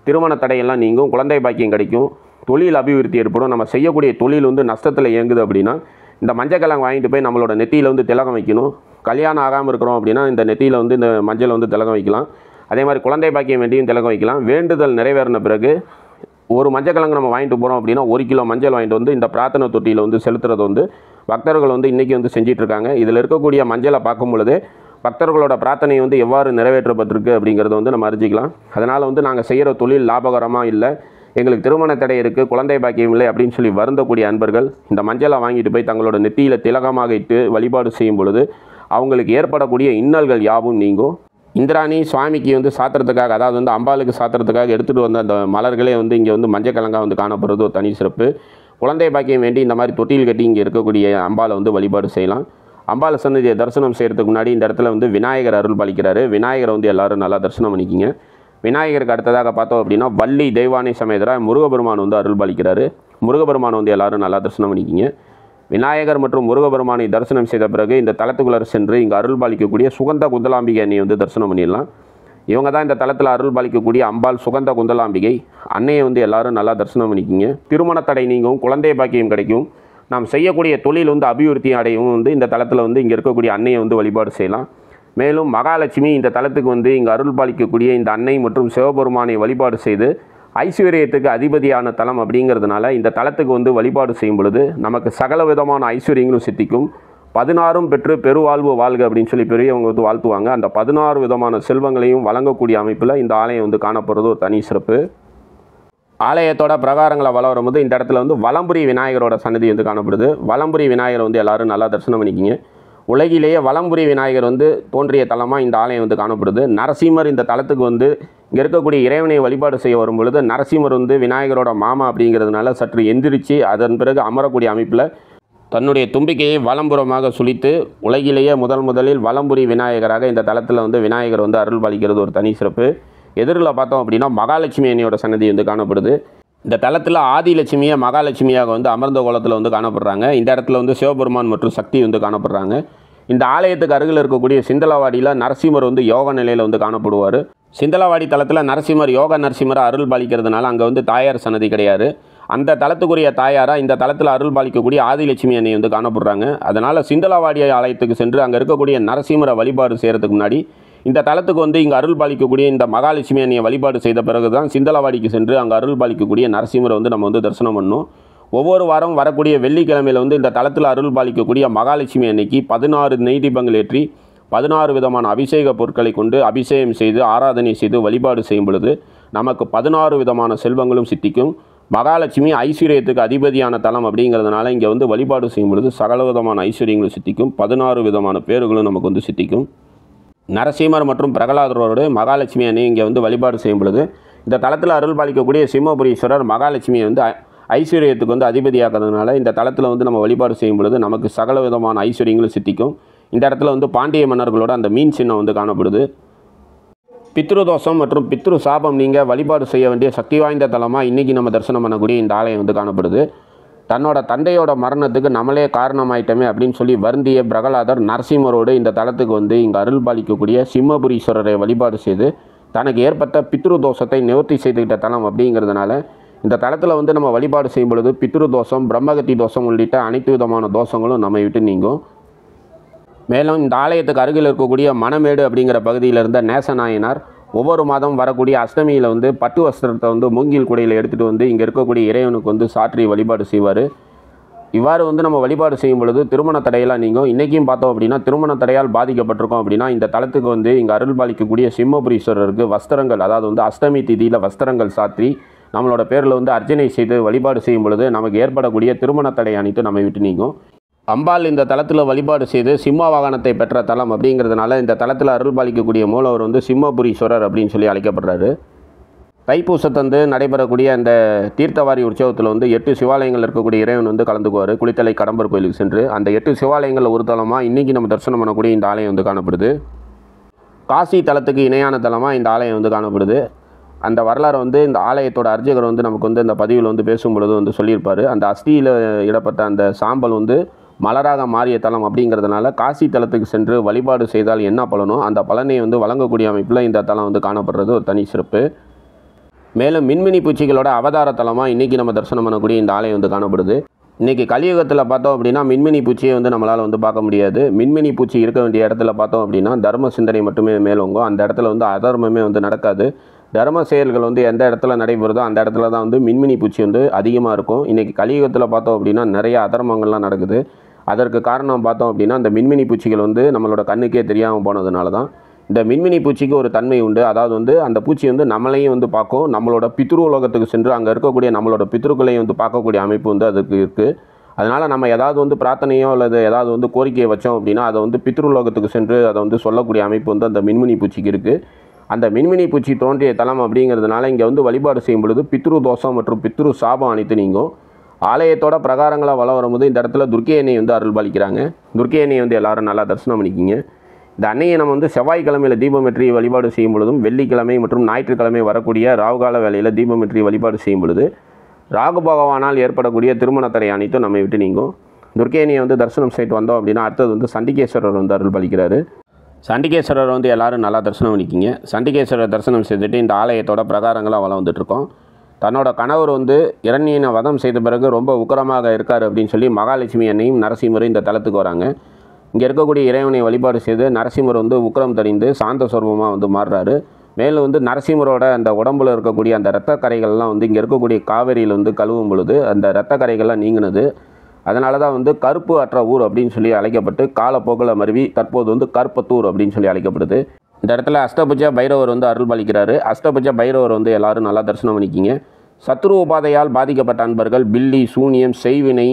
திருமண தடையெல்லாம் நீங்கும், குழந்தை பாக்கியம் கிடைக்கும், தொழில் அபிவிருத்தி ஏற்படும். நம்ம செய்யக்கூடிய தொழில் வந்து நஷ்டத்தில் இயங்குது அப்படின்னா இந்த மஞ்சக்கிழங்கு வாங்கிட்டு போய் நம்மளோட நெத்தியில் வந்து திலகம் வைக்கணும். கல்யாணம் ஆகாமல் இருக்கிறோம் அப்படின்னா இந்த நெத்தியில் வந்து இந்த மஞ்சளை வந்து திலகம் வைக்கலாம். அதே மாதிரி குழந்தை பாக்கியம் வேண்டியும் திலகம் வைக்கலாம். வேண்டுதல் நிறைவேறின பிறகு ஒரு மஞ்சள் கிழங்கு நம்ம வாங்கிட்டு போகிறோம் அப்படின்னா 1 கிலோ மஞ்சள் வாங்கிட்டு வந்து இந்த பிரார்த்தனை தொட்டியில் வந்து செலுத்துறது வந்து பக்தர்கள் வந்து இன்றைக்கி வந்து செஞ்சிட்ருக்காங்க. இதில் இருக்கக்கூடிய மஞ்சளை பார்க்கும் பொழுது பக்தர்களோட பிரார்த்தனை வந்து எவ்வாறு நிறைவேற்றப்பட்டிருக்கு அப்படிங்கிறத வந்து நம்ம அறிஞ்சிக்கலாம். அதனால் வந்து நாங்கள் செய்கிற தொழில் லாபகரமாக இல்லை, எங்களுக்கு திருமண தடை இருக்குது, குழந்தை பாக்கியம் இல்லை அப்படின்னு சொல்லி வருந்தக்கூடிய அன்பர்கள் இந்த மஞ்சளை வாங்கிட்டு போய் தங்களோட நெத்தியில் திலகமாக இட்டு வழிபாடு செய்யும் பொழுது அவங்களுக்கு ஏற்படக்கூடிய இன்னல்கள் யாவும் நீங்கும். இந்திராணி சுவாமிக்கு வந்து சாத்திரத்துக்காக, அதாவது வந்து அம்பாளுக்கு சாத்திரத்துக்காக எடுத்துகிட்டு வந்த அந்த மலர்களே வந்து இங்கே வந்து மஞ்சள் கிழங்காக வந்து காணப்படுறது ஒரு தனி சிறப்பு. குழந்தை பாக்கியம் வேண்டி இந்த மாதிரி தொட்டில் கட்டி இங்கே இருக்கக்கூடிய அம்பாளை வந்து வழிபாடு செய்யலாம். அம்பாள் சன்னதியை தரிசனம் செய்கிறதுக்கு முன்னாடி இந்த இடத்துல வந்து விநாயகர் அருள் பாலிக்கிறாரு. விநாயகரை வந்து எல்லோரும் நல்லா தரிசனம் பண்ணிக்கிங்க. விநாயகருக்கு அடுத்ததாக பார்த்தோம் அப்படின்னா வள்ளி தெய்வானை சமேதராக முருகபெருமான் வந்து அருள் பாலிக்கிறாரு. முருகபெருமான் வந்து எல்லோரும் நல்லா தரிசனம் பண்ணிக்கிங்க. விநாயகர் மற்றும் முருகபெருமானை தரிசனம் செய்த பிறகு இந்த தலத்துக்குள்ளே சென்று இங்கே அருள் பாலிக்கக்கூடிய சுகந்த குந்தலாம்பிகை அன்னையை வந்து தரிசனம் பண்ணிடலாம். இவங்க தான் இந்த தலத்தில் அருள் பாலிக்கக்கூடிய அம்பாள் சுகந்த குந்தலாம்பிகை அன்னையை வந்து எல்லோரும் நல்லா தரிசனம் பண்ணிக்கிங்க. திருமண தடை நீங்கும், குழந்தை பாக்கியம் கிடைக்கும், நாம் செய்யக்கூடிய தொழில் வந்து அபிவிருத்தி அடையும் வந்து இந்த தலத்தில் வந்து இங்கே இருக்கக்கூடிய அன்னையை வந்து வழிபாடு செய்யலாம். மேலும் மகாலட்சுமி இந்த தலத்துக்கு வந்து இங்கே அருள் பாலிக்கக்கூடிய இந்த அன்னை மற்றும் சிவபெருமானை வழிபாடு செய்து ஐஸ்வர்யத்துக்கு அதிபதியான தலம் அப்படிங்கிறதுனால இந்த தலத்துக்கு வந்து வழிபாடு செய்யும் பொழுது நமக்கு சகல விதமான ஐஸ்வர்யங்களும் சித்திக்கும். 16 பெற்று பெருவாழ்வு வாழ்க அப்படின்னு சொல்லி பெரியவங்க வந்து வாழ்த்துவாங்க. அந்த 16 விதமான செல்வங்களையும் வழங்கக்கூடிய அமைப்பில் இந்த ஆலயம் வந்து காணப்படுறது ஒரு தனி சிறப்பு. ஆலயத்தோட பிரகாரங்களை வளரும் போது இந்த இடத்துல வந்து வலம்புரி விநாயகரோட சன்னதி வந்து காணப்படுது. வலம்புரி விநாயகர் வந்து எல்லோரும் நல்லா தரிசனம் பண்ணிக்கிங்க. உலகிலேயே வலம்புரி விநாயகர் வந்து தோன்றிய தலமாக இந்த ஆலயம் வந்து காணப்படுது. நரசிம்மர் இந்த தலத்துக்கு வந்து இங்கே இருக்கக்கூடிய இறைவனை வழிபாடு செய்ய வரும் பொழுது நரசிம்மர் வந்து விநாயகரோட மாமா அப்படிங்கிறதுனால சற்று எந்திரிச்சு அதன் பிறகு அமரக்கூடிய அமைப்பில் தன்னுடைய தும்பிக்கையை வலம்புறமாக சுழித்து உலகிலேயே முதலில் வலம்புரி விநாயகராக இந்த தலத்தில் வந்து விநாயகர் வந்து அருள் பாலிக்கிறது ஒரு தனி சிறப்பு. எதிரில் பார்த்தோம் அப்படின்னா மகாலட்சுமி அன்னையோட சன்னதி வந்து காணப்படுது. இந்த தலத்தில் ஆதிலட்சுமியை மகாலட்சுமியாக வந்து அமர்ந்த கோலத்தில் வந்து காணப்படுறாங்க. இந்த இடத்துல வந்து சிவபெருமான் மற்றும் சக்தி வந்து காணப்படுறாங்க. இந்த ஆலயத்துக்கு அருகில் இருக்கக்கூடிய சிந்தலவாடியில் நரசிம்மர் வந்து யோக நிலையில் வந்து காணப்படுவார். சிந்தலவாடி தலத்தில் நரசிம்மர் யோக நரசிம்மரை அருள் பாலிக்கிறதுனால அங்கே வந்து தாயார் சன்னதி கிடையாது. அந்த தலத்துக்குரிய தாயாராக இந்த தலத்தில் அருள் பாலிக்கக்கூடிய ஆதிலட்சுமி அன்னை வந்து காணப்படுறாங்க. அதனால் சிந்தலவாடி ஆலயத்துக்கு சென்று அங்கே இருக்கக்கூடிய நரசிம்மரை வழிபாடு செய்கிறதுக்கு முன்னாடி இந்த தலத்துக்கு வந்து இங்கே அருள் பாலிக்கக்கூடிய இந்த மகாலட்சுமி அன்னையை வழிபாடு செய்த பிறகு தான் சிந்தலவாடிக்கு சென்று அங்கே அருள் பாலிக்கக்கூடிய நரசிம்மரை வந்து நம்ம வந்து தரிசனம் பண்ணணும். ஒவ்வொரு வாரம் வரக்கூடிய வெள்ளிக்கிழமையில் வந்து இந்த தலத்தில் அருள் பாலிக்கக்கூடிய மகாலட்சுமி அன்னைக்கு 16 நெய் தீபங்கள் ஏற்றி 16 விதமான அபிஷேக பொருட்களை கொண்டு அபிஷேகம் செய்து ஆராதனை செய்து வழிபாடு செய்யும் பொழுது நமக்கு 16 விதமான செல்வங்களும் சித்திக்கும். மகாலட்சுமி ஐஸ்வர்யத்துக்கு அதிபதியான தலம் அப்படிங்கிறதுனால இங்கே வந்து வழிபாடு செய்யும் பொழுது சகல விதமான ஐஸ்வர்யங்களும் சித்திக்கும். 16 விதமான பேர்களும் நமக்கு வந்து சித்திக்கும். நரசிம்மர் மற்றும் பிரகலாதரோடு மகாலட்சுமி அன்னை இங்கே வந்து வழிபாடு செய்யும் பொழுது இந்த தலத்தில் அருள் பாலிக்கக்கூடிய சிம்மபுரீஸ்வரர் மகாலட்சுமியை வந்து ஐஸ்வர்யத்துக்கு வந்து அதிபதியாக்கிறதுனால இந்த தலத்தில் வந்து நம்ம வழிபாடு செய்யும் பொழுது நமக்கு சகல விதமான ஐஸ்வர்யங்களும் சித்திக்கும். இந்த இடத்துல வந்து பாண்டிய மன்னர்களோட அந்த மீன் சின்னம் வந்து காணப்படுது. பித்ருதோஷம் மற்றும் பித்ரு சாபம் நீங்கள் வழிபாடு செய்ய வேண்டிய சக்தி வாய்ந்த தலமாக இன்றைக்கி நம்ம தரிசனம் பண்ணக்கூடிய இந்த ஆலயம் வந்து காணப்படுது. தன்னோட தந்தையோட மரணத்துக்கு நம்மளே காரணமாயிட்டமே அப்படின்னு சொல்லி வருந்திய பிரகலாதர் நரசிம்மரோடு இந்த தலத்துக்கு வந்து இங்கே அருள் பாலிக்கக்கூடிய சிம்மபுரீஸ்வரரை வழிபாடு செய்து தனக்கு ஏற்பட்ட பித்ரு தோஷத்தை நிவர்த்தி செய்துக்கிட்ட தலம் அப்படிங்கிறதுனால இந்த தலத்தில் வந்து நம்ம வழிபாடு செய்யும் பொழுது பித்ரு தோஷம், பிரம்மகத்தி தோஷம் உள்ளிட்ட அனைத்து விதமான தோஷங்களும் நம்மை விட்டு நீங்கும். மேலும் இந்த ஆலயத்துக்கு அருகில் இருக்கக்கூடிய மணமேடு அப்படிங்கிற பகுதியில் இருந்த நேசநாயனார் ஒவ்வொரு மாதம் வரக்கூடிய அஷ்டமியில் வந்து பட்டு வஸ்திரத்தை வந்து மூங்கில் குடையில் எடுத்துகிட்டு வந்து இங்கே இருக்கக்கூடிய இறைவனுக்கு வந்து சாற்றி வழிபாடு செய்வார். இவ்வாறு வந்து நம்ம வழிபாடு செய்யும் பொழுது திருமண தடையெல்லாம் நீங்கும். இன்றைக்கும் பார்த்தோம் அப்படின்னா திருமண தடையால் பாதிக்கப்பட்டிருக்கோம் அப்படின்னா இந்த தலத்துக்கு வந்து இங்கே அருள் பாலிக்கக்கூடிய சிம்மபுரீஸ்வரருக்கு வஸ்திரங்கள், அதாவது வந்து அஷ்டமி திதியில் வஸ்திரங்கள் சாற்றி நம்மளோட பேரில் வந்து அர்ச்சனை செய்து வழிபாடு செய்யும் பொழுது நமக்கு ஏற்படக்கூடிய திருமண தடை அனைத்து நம்மை விட்டு நீங்கும். அம்பாள் இந்த தலத்தில் வழிபாடு செய்து சிம்ம வாகனத்தை பெற்ற தலம் அப்படிங்கிறதுனால இந்த தலத்தில் அருள் பாலிக்கக்கூடிய மூலவர் வந்து சிம்மபுரீஸ்வரர் அப்படின்னு சொல்லி அழைக்கப்படுறாரு. தைப்பூசத்தந்து நடைபெறக்கூடிய அந்த தீர்த்தவாரி உற்சவத்தில் வந்து 8 சிவாலயங்கள் இருக்கக்கூடிய இறைவன் வந்து கலந்துக்குவார். குளித்தலை கடம்பர் கோயிலுக்கு சென்று அந்த 8 சிவாலயங்களில் ஒரு தலமாக இன்றைக்கி நம்ம தரிசனம் பண்ணக்கூடிய இந்த ஆலயம் வந்து காணப்படுது. காசி தலத்துக்கு இணையான தலமாக இந்த ஆலயம் வந்து காணப்படுது. அந்த வரலாறு வந்து இந்த ஆலயத்தோட அர்ச்சகர் வந்து நமக்கு வந்து இந்த பதிவில் வந்து பேசும் பொழுது வந்து சொல்லியிருப்பார். அந்த அஸ்தியில் இடப்பட்ட அந்த சாம்பல் வந்து மலராக மாறிய தலம் அப்படிங்கிறதுனால காசி தலத்துக்கு சென்று வழிபாடு செய்தால் என்ன பலனோ அந்த பலனை வந்து வழங்கக்கூடிய அமைப்பில் இந்த தலம் வந்து காணப்படுறது ஒரு தனி சிறப்பு. மேலும் மின்மினி பூச்சிகளோட அவதார தலமாக இன்றைக்கி நம்ம தரிசனம் பண்ணக்கூடிய இந்த ஆலயம் வந்து காணப்படுது. இன்றைக்கி கலியுகத்தில் பார்த்தோம் அப்படின்னா மின்மினி பூச்சியை வந்து நம்மளால் வந்து பார்க்க முடியாது. மின்மினி பூச்சி இருக்க வேண்டிய இடத்துல பார்த்தோம் அப்படின்னா தர்ம சிந்தனை மட்டுமே மேலோங்கும். அந்த இடத்துல வந்து அதர்மமே வந்து நடக்காது. தர்ம செயல்கள் வந்து எந்த இடத்துல நடைபெறுதோ அந்த இடத்துல தான் வந்து மின்மினி பூச்சி வந்து அதிகமாக இருக்கும். இன்றைக்கி கலியுகத்தில் பார்த்தோம் அப்படின்னா நிறைய அதர்மங்கள்லாம் நடக்குது. அதற்கு காரணம் பார்த்தோம் அப்படின்னா இந்த மின்மினி பூச்சிகள் வந்து நம்மளோட கண்ணுக்கே தெரியாமல் போனதுனால தான். இந்த மின்மினி பூச்சிக்கு ஒரு தன்மை உண்டு. அதாவது வந்து அந்த பூச்சி வந்து நம்மளையும் வந்து பார்க்கும். நம்மளோட பித்ரு உலகத்துக்கு சென்று அங்கே இருக்கக்கூடிய நம்மளோட பித்ருக்களையும் வந்து பார்க்கக்கூடிய அமைப்பு வந்து அதுக்கு இருக்குது. அதனால் நம்ம ஏதாவது வந்து பிரார்த்தனையோ அல்லது ஏதாவது வந்து கோரிக்கையை வச்சோம் அப்படின்னா அதை வந்து பித்ரு உலகத்துக்கு சென்று அதை வந்து சொல்லக்கூடிய அமைப்பு வந்து அந்த மின்மினி பூச்சிக்கு இருக்குது. அந்த மின்மினி பூச்சி தோன்றிய தலம் அப்படிங்கிறதுனால இங்கே வந்து வழிபாடு செய்யும் பொழுது பித்ரு தோஷம் மற்றும் பித்ரு சாபம் அனைத்து நீங்கும். ஆலயத்தோட பிரகாரங்களாக வளம் வரும்போது இந்த இடத்துல துர்க்கை அன்னை வந்து அருள் பாலிக்கிறாங்க. துர்க்கை அன்னை வந்து எல்லோரும் நல்லா தரிசனம் பண்ணிக்கிங்க. இந்த அன்னையை நம்ம வந்து செவ்வாய்க்கிழமையில் தீபமேற்றி வழிபாடு செய்யும் பொழுதும் வெள்ளிக்கிழமை மற்றும் ஞாயிற்றுக்கிழமை வரக்கூடிய ராகுகால வேளையில் தீபமேற்றி வழிபாடு செய்யும் பொழுது ராகு பகவானால் ஏற்படக்கூடிய திருமண தடை அனைத்தும் நம்மை விட்டு நீங்கும். துர்க்கை அன்னையை வந்து தரிசனம் செய்து வந்தோம் அப்படின்னா அடுத்தது வந்து சண்டிகேஸ்வரர் வந்து அருள் பாலிக்கிறாரு. சண்டிகேஸ்வரர் வந்து எல்லோரும் நல்லா தரிசனம் பண்ணிக்கிங்க. சண்டிகேஸ்வரர் தரிசனம் செய்துட்டு இந்த ஆலயத்தோட பிரகாரங்களாக வளம் வந்துட்டுருக்கோம். தன்னோட கணவர் வந்து இரண்யனை வதம் செய்த பிறகு ரொம்ப உக்கரமாக இருக்கார் அப்படின்னு சொல்லி மகாலட்சுமி அன்னையும் நரசிம்மரும் இந்த தலத்துக்கு வராங்க. இங்கே இருக்கக்கூடிய இறைவனை வழிபாடு செய்து நரசிம்மர் வந்து உக்கரம் தணிந்து சாந்த சொர்பமாக வந்து மாறுறாரு. மேலும் வந்து நரசிம்மரோட அந்த உடம்புல இருக்கக்கூடிய அந்த இரத்த கரைகள்லாம் வந்து இங்கே இருக்கக்கூடிய காவேரியில் வந்து கழுவும் பொழுது அந்த இரத்த கரைகள்லாம் நீங்கினது. அதனால தான் வந்து கருப்பு அற்ற ஊர் அப்படின்னு சொல்லி அழைக்கப்பட்டு காலப்போக்கில் மருவி தற்போது வந்து கருப்பத்தூர் அப்படின்னு சொல்லி அழைக்கப்படுது. இந்த இடத்துல அஷ்டபுஜ பைரவர் வந்து அருள் பாலிக்கிறாரு. அஷ்டபுஜ பைரவர் வந்து எல்லோரும் நல்லா தரிசனம் பண்ணிக்கிங்க. சத்ரு உபாதையால் பாதிக்கப்பட்ட அன்பர்கள், பில்லி, சூனியம், செய்வினை,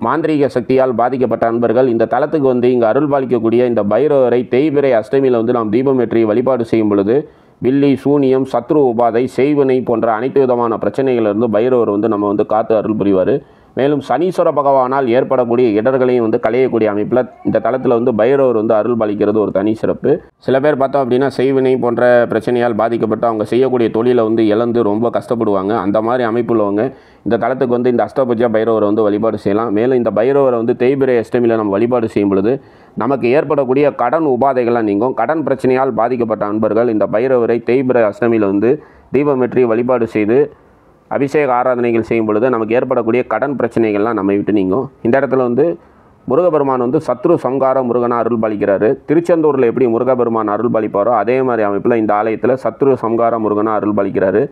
மாந்திரீக சக்தியால் பாதிக்கப்பட்ட அன்பர்கள் இந்த தலத்துக்கு வந்து இங்கே அருள் பாலிக்கக்கூடிய இந்த பைரவரை தேய்பிறை அஷ்டமியில் வந்து நாம் தீபமேற்றி வழிபாடு செய்யும் பொழுது பில்லி, சூனியம், சத்ரு உபாதை, செய்வினை போன்ற அனைத்து விதமான பிரச்சனைகளிலிருந்து பைரவர் வந்து நம்ம வந்து காத்து அருள் புரிவார். மேலும் சனீஸ்வர பகவானால் ஏற்படக்கூடிய இடர்களையும் வந்து களையக்கூடிய அமைப்பில் இந்த தலத்தில் வந்து பைரவர் வந்து அருள் பாலிக்கிறது ஒரு தனி சிறப்பு. சில பேர் பார்த்தோம் அப்படின்னா செய்வினை போன்ற பிரச்சனையால் பாதிக்கப்பட்டு அவங்க செய்யக்கூடிய தொழிலை வந்து இழந்து ரொம்ப கஷ்டப்படுவாங்க. அந்த மாதிரி அமைப்புள்ளவங்க இந்த தலத்துக்கு வந்து இந்த அஷ்டபுஜ பைரவரை வந்து வழிபாடு செய்யலாம். மேலும் இந்த பைரவரை வந்து தேய்பிறை அஷ்டமியில் நம்ம வழிபாடு செய்யும் பொழுது நமக்கு ஏற்படக்கூடிய கடன் உபாதைகள்லாம் நீங்கும். கடன் பிரச்சனையால் பாதிக்கப்பட்ட அன்பர்கள் இந்த பைரவரை தேய்பிறை அஷ்டமியில் வந்து தீபமேற்றி வழிபாடு செய்து அபிஷேக ஆராதனைகள் செய்யும் பொழுது நமக்கு ஏற்படக்கூடிய கடன் பிரச்சனைகள்லாம் நம்மை விட்டு நீங்கும். இந்த இடத்துல வந்து முருகபெருமான் வந்து சத்ரு சம்கார முருகனாக அருள் பாலிக்கிறாரு. திருச்செந்தூரில் எப்படி முருகபெருமான் அருள் பாலிப்பாரோ அதே மாதிரி அமைப்பில் இந்த ஆலயத்தில் சத்ரு சம்கார முருகனாக அருள் பாலிக்கிறாரு.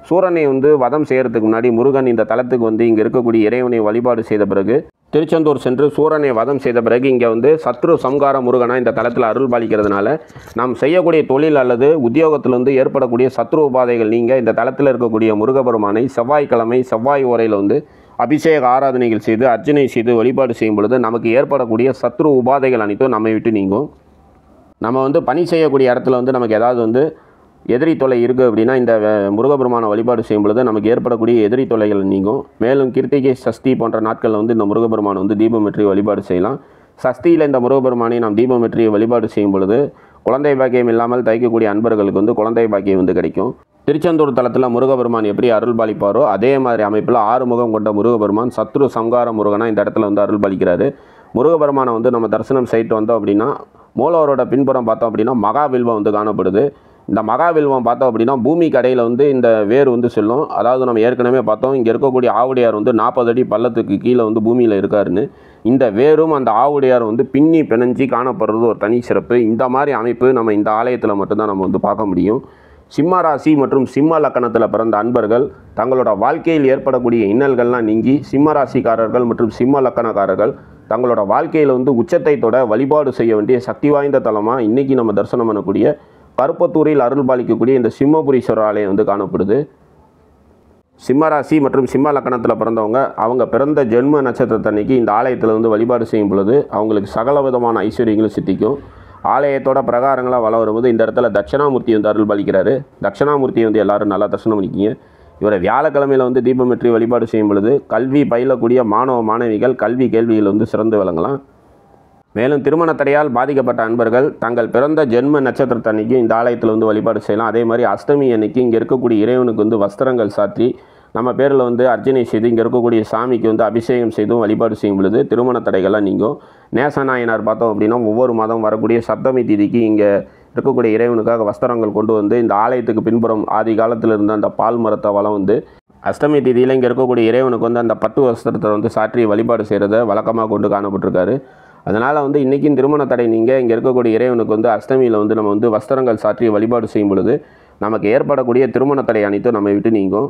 சூரனை வந்து வதம் செய்கிறதுக்கு முன்னாடி முருகன் இந்த தலத்துக்கு வந்து இங்கே இருக்கக்கூடிய இறைவனை வழிபாடு செய்த பிறகு திருச்செந்தூர் சென்று சூரனை வதம் செய்த பிறகு இங்கே வந்து சத்ரு சம்கார முருகனாக இந்த தலத்தில் அருள் பாலிக்கிறதுனால நாம் செய்யக்கூடிய தொழில் அல்லது உத்தியோகத்திலிருந்து ஏற்படக்கூடிய சத்ரு உபாதைகள் நீங்கள் இந்த தலத்தில் இருக்கக்கூடிய முருகபெருமானை செவ்வாய்க்கிழமை செவ்வாய் ஓரையில் வந்து அபிஷேக ஆராதனைகள் செய்து அர்ச்சனை செய்து வழிபாடு செய்யும் பொழுது நமக்கு ஏற்படக்கூடிய சத்ரு உபாதைகள் அனைத்தும் நம்மை விட்டு நீங்கும். நம்ம வந்து பணி செய்யக்கூடிய இடத்துல வந்து நமக்கு ஏதாவது வந்து எதிரி தொலை இருக்குது அப்படின்னா இந்த முருகபெருமான வழிபாடு செய்யும் பொழுது நமக்கு ஏற்படக்கூடிய எதிரி தொலைகள் நீங்கும். மேலும் கிருத்திகை சஷ்டி போன்ற நாட்களில் வந்து இந்த முருகபெருமான் வந்து தீபமேற்றி வழிபாடு செய்யலாம். சஷ்டியில் இந்த முருகபெருமானை நாம் தீபமேற்றி வழிபாடு செய்யும் பொழுது குழந்தை பாக்கியம் இல்லாமல் தைக்கக்கூடிய அன்பர்களுக்கு வந்து குழந்தை பாக்கியம் வந்து கிடைக்கும். திருச்செந்தூர் தலத்தில் முருகபெருமான் எப்படி அருள் பாலிப்பாரோ அதே மாதிரி அமைப்பில் 6 முகம் கொண்ட முருகபெருமான் சத்ரு சம்கார முருகனாக இந்த இடத்துல வந்து அருள் பாலிக்கிறாரு. முருகபெருமானை வந்து நம்ம தரிசனம் செய்து வந்தோம் அப்படின்னா மூலவரோட பின்புறம் பார்த்தோம் அப்படின்னா மகாவில்வம் வந்து காணப்படுது. இந்த மகாவில்வம் பார்த்தோம் அப்படின்னா பூமி கடையில் வந்து இந்த வேர் வந்து செல்லும். அதாவது நம்ம ஏற்கனவே பார்த்தோம் இங்கே இருக்கக்கூடிய ஆவுடையார் வந்து 40 அடி பள்ளத்துக்கு கீழே வந்து பூமியில் இருக்காருன்னு. இந்த வேரும் அந்த ஆவுடையார் வந்து பின்னி பிணைஞ்சி காணப்படுறது ஒரு தனி சிறப்பு. இந்த மாதிரி அமைப்பு நம்ம இந்த ஆலயத்தில் மட்டும்தான் நம்ம வந்து பார்க்க முடியும். சிம்ம ராசி மற்றும் சிம்ம லக்கணத்தில் பிறந்த அன்பர்கள் தங்களோட வாழ்க்கையில் ஏற்படக்கூடிய இன்னல்கள்லாம் நீங்கி சிம்ம ராசிக்காரர்கள் மற்றும் சிம்ம லக்கணக்காரர்கள் தங்களோட வாழ்க்கையில் வந்து உச்சத்தை தொட வழிபாடு செய்ய வேண்டிய சக்தி வாய்ந்த தலமாக இன்றைக்கி நம்ம தரிசனம் பண்ணக்கூடிய கருப்பத்தூரில் அருள் பாலிக்கக்கூடிய இந்த சிம்மபுரீஸ்வரர் ஆலயம் வந்து காணப்படுது. சிம்மராசி மற்றும் சிம்ம லக்கணத்தில் பிறந்தவங்க அவங்க பிறந்த ஜென்ம நட்சத்திரத்தன்னைக்கு இந்த ஆலயத்தில் வந்து வழிபாடு செய்யும் பொழுது அவங்களுக்கு சகல விதமான ஐஸ்வர்யங்களும் சித்திக்கும். ஆலயத்தோட பிரகாரங்களாக வளம் வரும்போது இந்த இடத்துல தட்சிணாமூர்த்தி வந்து அருள் பாலிக்கிறாரு. தட்சிணாமூர்த்தியை வந்து எல்லோரும் நல்லா தரிசனம் பண்ணிக்கிங்க. இவரை வியாழக்கிழமையில் வந்து தீபமேற்றி வழிபாடு செய்யும் பொழுது கல்வி பயிலக்கூடிய மாணவ மாணவிகள் கல்வி கேள்வியில் வந்து சிறந்து விளங்கலாம். மேலும் திருமண தடையால் பாதிக்கப்பட்ட அன்பர்கள் தங்கள் பிறந்த ஜென்ம நட்சத்திரத்தன்னைக்கு இந்த ஆலயத்தில் வந்து வழிபாடு செய்யலாம். அதே மாதிரி அஷ்டமி அன்னைக்கு இங்கே இருக்கக்கூடிய இறைவனுக்கு வந்து வஸ்திரங்கள் சாற்றி நம்ம பேரில் வந்து அர்ச்சனை செய்து இங்கே இருக்கக்கூடிய சாமிக்கு வந்து அபிஷேகம் செய்தும் வழிபாடு செய்யும் பொழுது திருமண தடைகள்லாம் நீங்கும். நேசநாயனார் பார்த்தோம் அப்படின்னா ஒவ்வொரு மாதம் வரக்கூடிய சப்தமி திதிக்கு இங்கே இருக்கக்கூடிய இறைவனுக்காக வஸ்திரங்கள் கொண்டு வந்து இந்த ஆலயத்துக்கு பின்புறம் ஆதி காலத்தில் இருந்த அந்த பால் மரத்தை வளம் வந்து அஷ்டமி திதியில் இங்கே இருக்கக்கூடிய இறைவனுக்கு வந்து அந்த பட்டு வஸ்திரத்தை வந்து சாற்றி வழிபாடு செய்கிறத வழக்கமாக கொண்டு காணப்பட்டிருக்காரு. அதனால் வந்து இன்றைக்கும் திருமண தடை நீங்கள் இங்கே இருக்கக்கூடிய இறைவனுக்கு வந்து அஷ்டமியில் வந்து நம்ம வந்து வஸ்திரங்கள் சாற்றி வழிபாடு செய்யும் பொழுது நமக்கு ஏற்படக்கூடிய திருமண தடை அனைத்தும் நம்ம விட்டு நீங்கும்.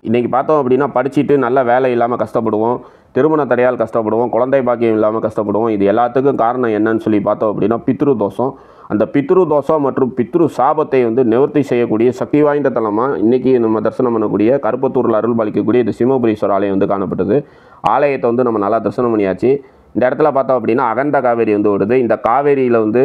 இன்றைக்கி பார்த்தோம் அப்படின்னா படிச்சுட்டு நல்ல வேலை இல்லாமல் கஷ்டப்படுவோம், திருமண தடையால் கஷ்டப்படுவோம், குழந்தை பாக்கியம் இல்லாமல் கஷ்டப்படுவோம். இது எல்லாத்துக்கும் காரணம் என்னன்னு சொல்லி பார்த்தோம் அப்படின்னா பித்ரு தோஷம். அந்த பித்ரு தோஷம் மற்றும் பித்ரு சாபத்தை வந்து நிவர்த்தி செய்யக்கூடிய சக்தி வாய்ந்த தலமாக இன்றைக்கி நம்ம தரிசனம் பண்ணக்கூடிய கருப்பத்தூரில் அருள் பாலிக்கக்கூடிய இந்த சிம்மபுரீஸ்வரர் ஆலயம் வந்து காணப்பட்டது. ஆலயத்தை வந்து நம்ம நல்லா தரிசனம் பண்ணியாச்சு. இந்த இடத்துல பார்த்தோம் அப்படின்னா அகண்ட காவேரி வந்து ஓடுது. இந்த காவேரியில் வந்து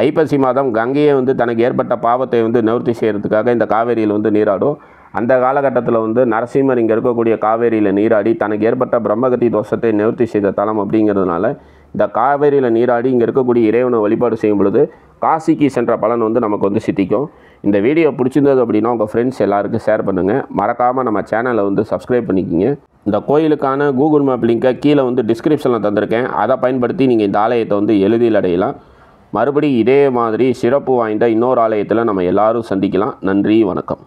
ஐப்பசி மாதம் கங்கையை வந்து தனக்கு ஏற்பட்ட பாவத்தை வந்து நிவர்த்தி செய்கிறதுக்காக இந்த காவேரியில் வந்து நீராடும். அந்த காலகட்டத்தில் வந்து நரசிம்மர் இங்கே இருக்கக்கூடிய காவேரியில் நீராடி தனக்கு ஏற்பட்ட பிரம்மகத்தி தோஷத்தை நிவர்த்தி செய்த தலம் அப்படிங்கிறதுனால இந்த காவேரியில் நீராடி இங்கே இருக்கக்கூடிய இறைவனை வழிபாடு செய்யும் பொழுது காசிக்கு சென்ற பலன் வந்து நமக்கு வந்து சித்திக்கும். இந்த வீடியோ பிடிச்சிருந்தது அப்படின்னா உங்கள் ஃப்ரெண்ட்ஸ் எல்லாருக்கும் ஷேர் பண்ணுங்கள். மறக்காமல் நம்ம சேனலை வந்து சப்ஸ்கிரைப் பண்ணிக்கிங்க. இந்த கோயிலுக்கான கூகுள் மேப் லிங்கை கீழே வந்து டிஸ்கிரிப்ஷனில் தந்திருக்கேன். அதை பயன்படுத்தி நீங்கள் இந்த ஆலயத்தை வந்து எளிதில் அடையலாம். மறுபடி இதே மாதிரி சிறப்பு வாய்ந்த இன்னொரு ஆலயத்தில் நம்ம எல்லாரும் சந்திக்கலாம். நன்றி, வணக்கம்.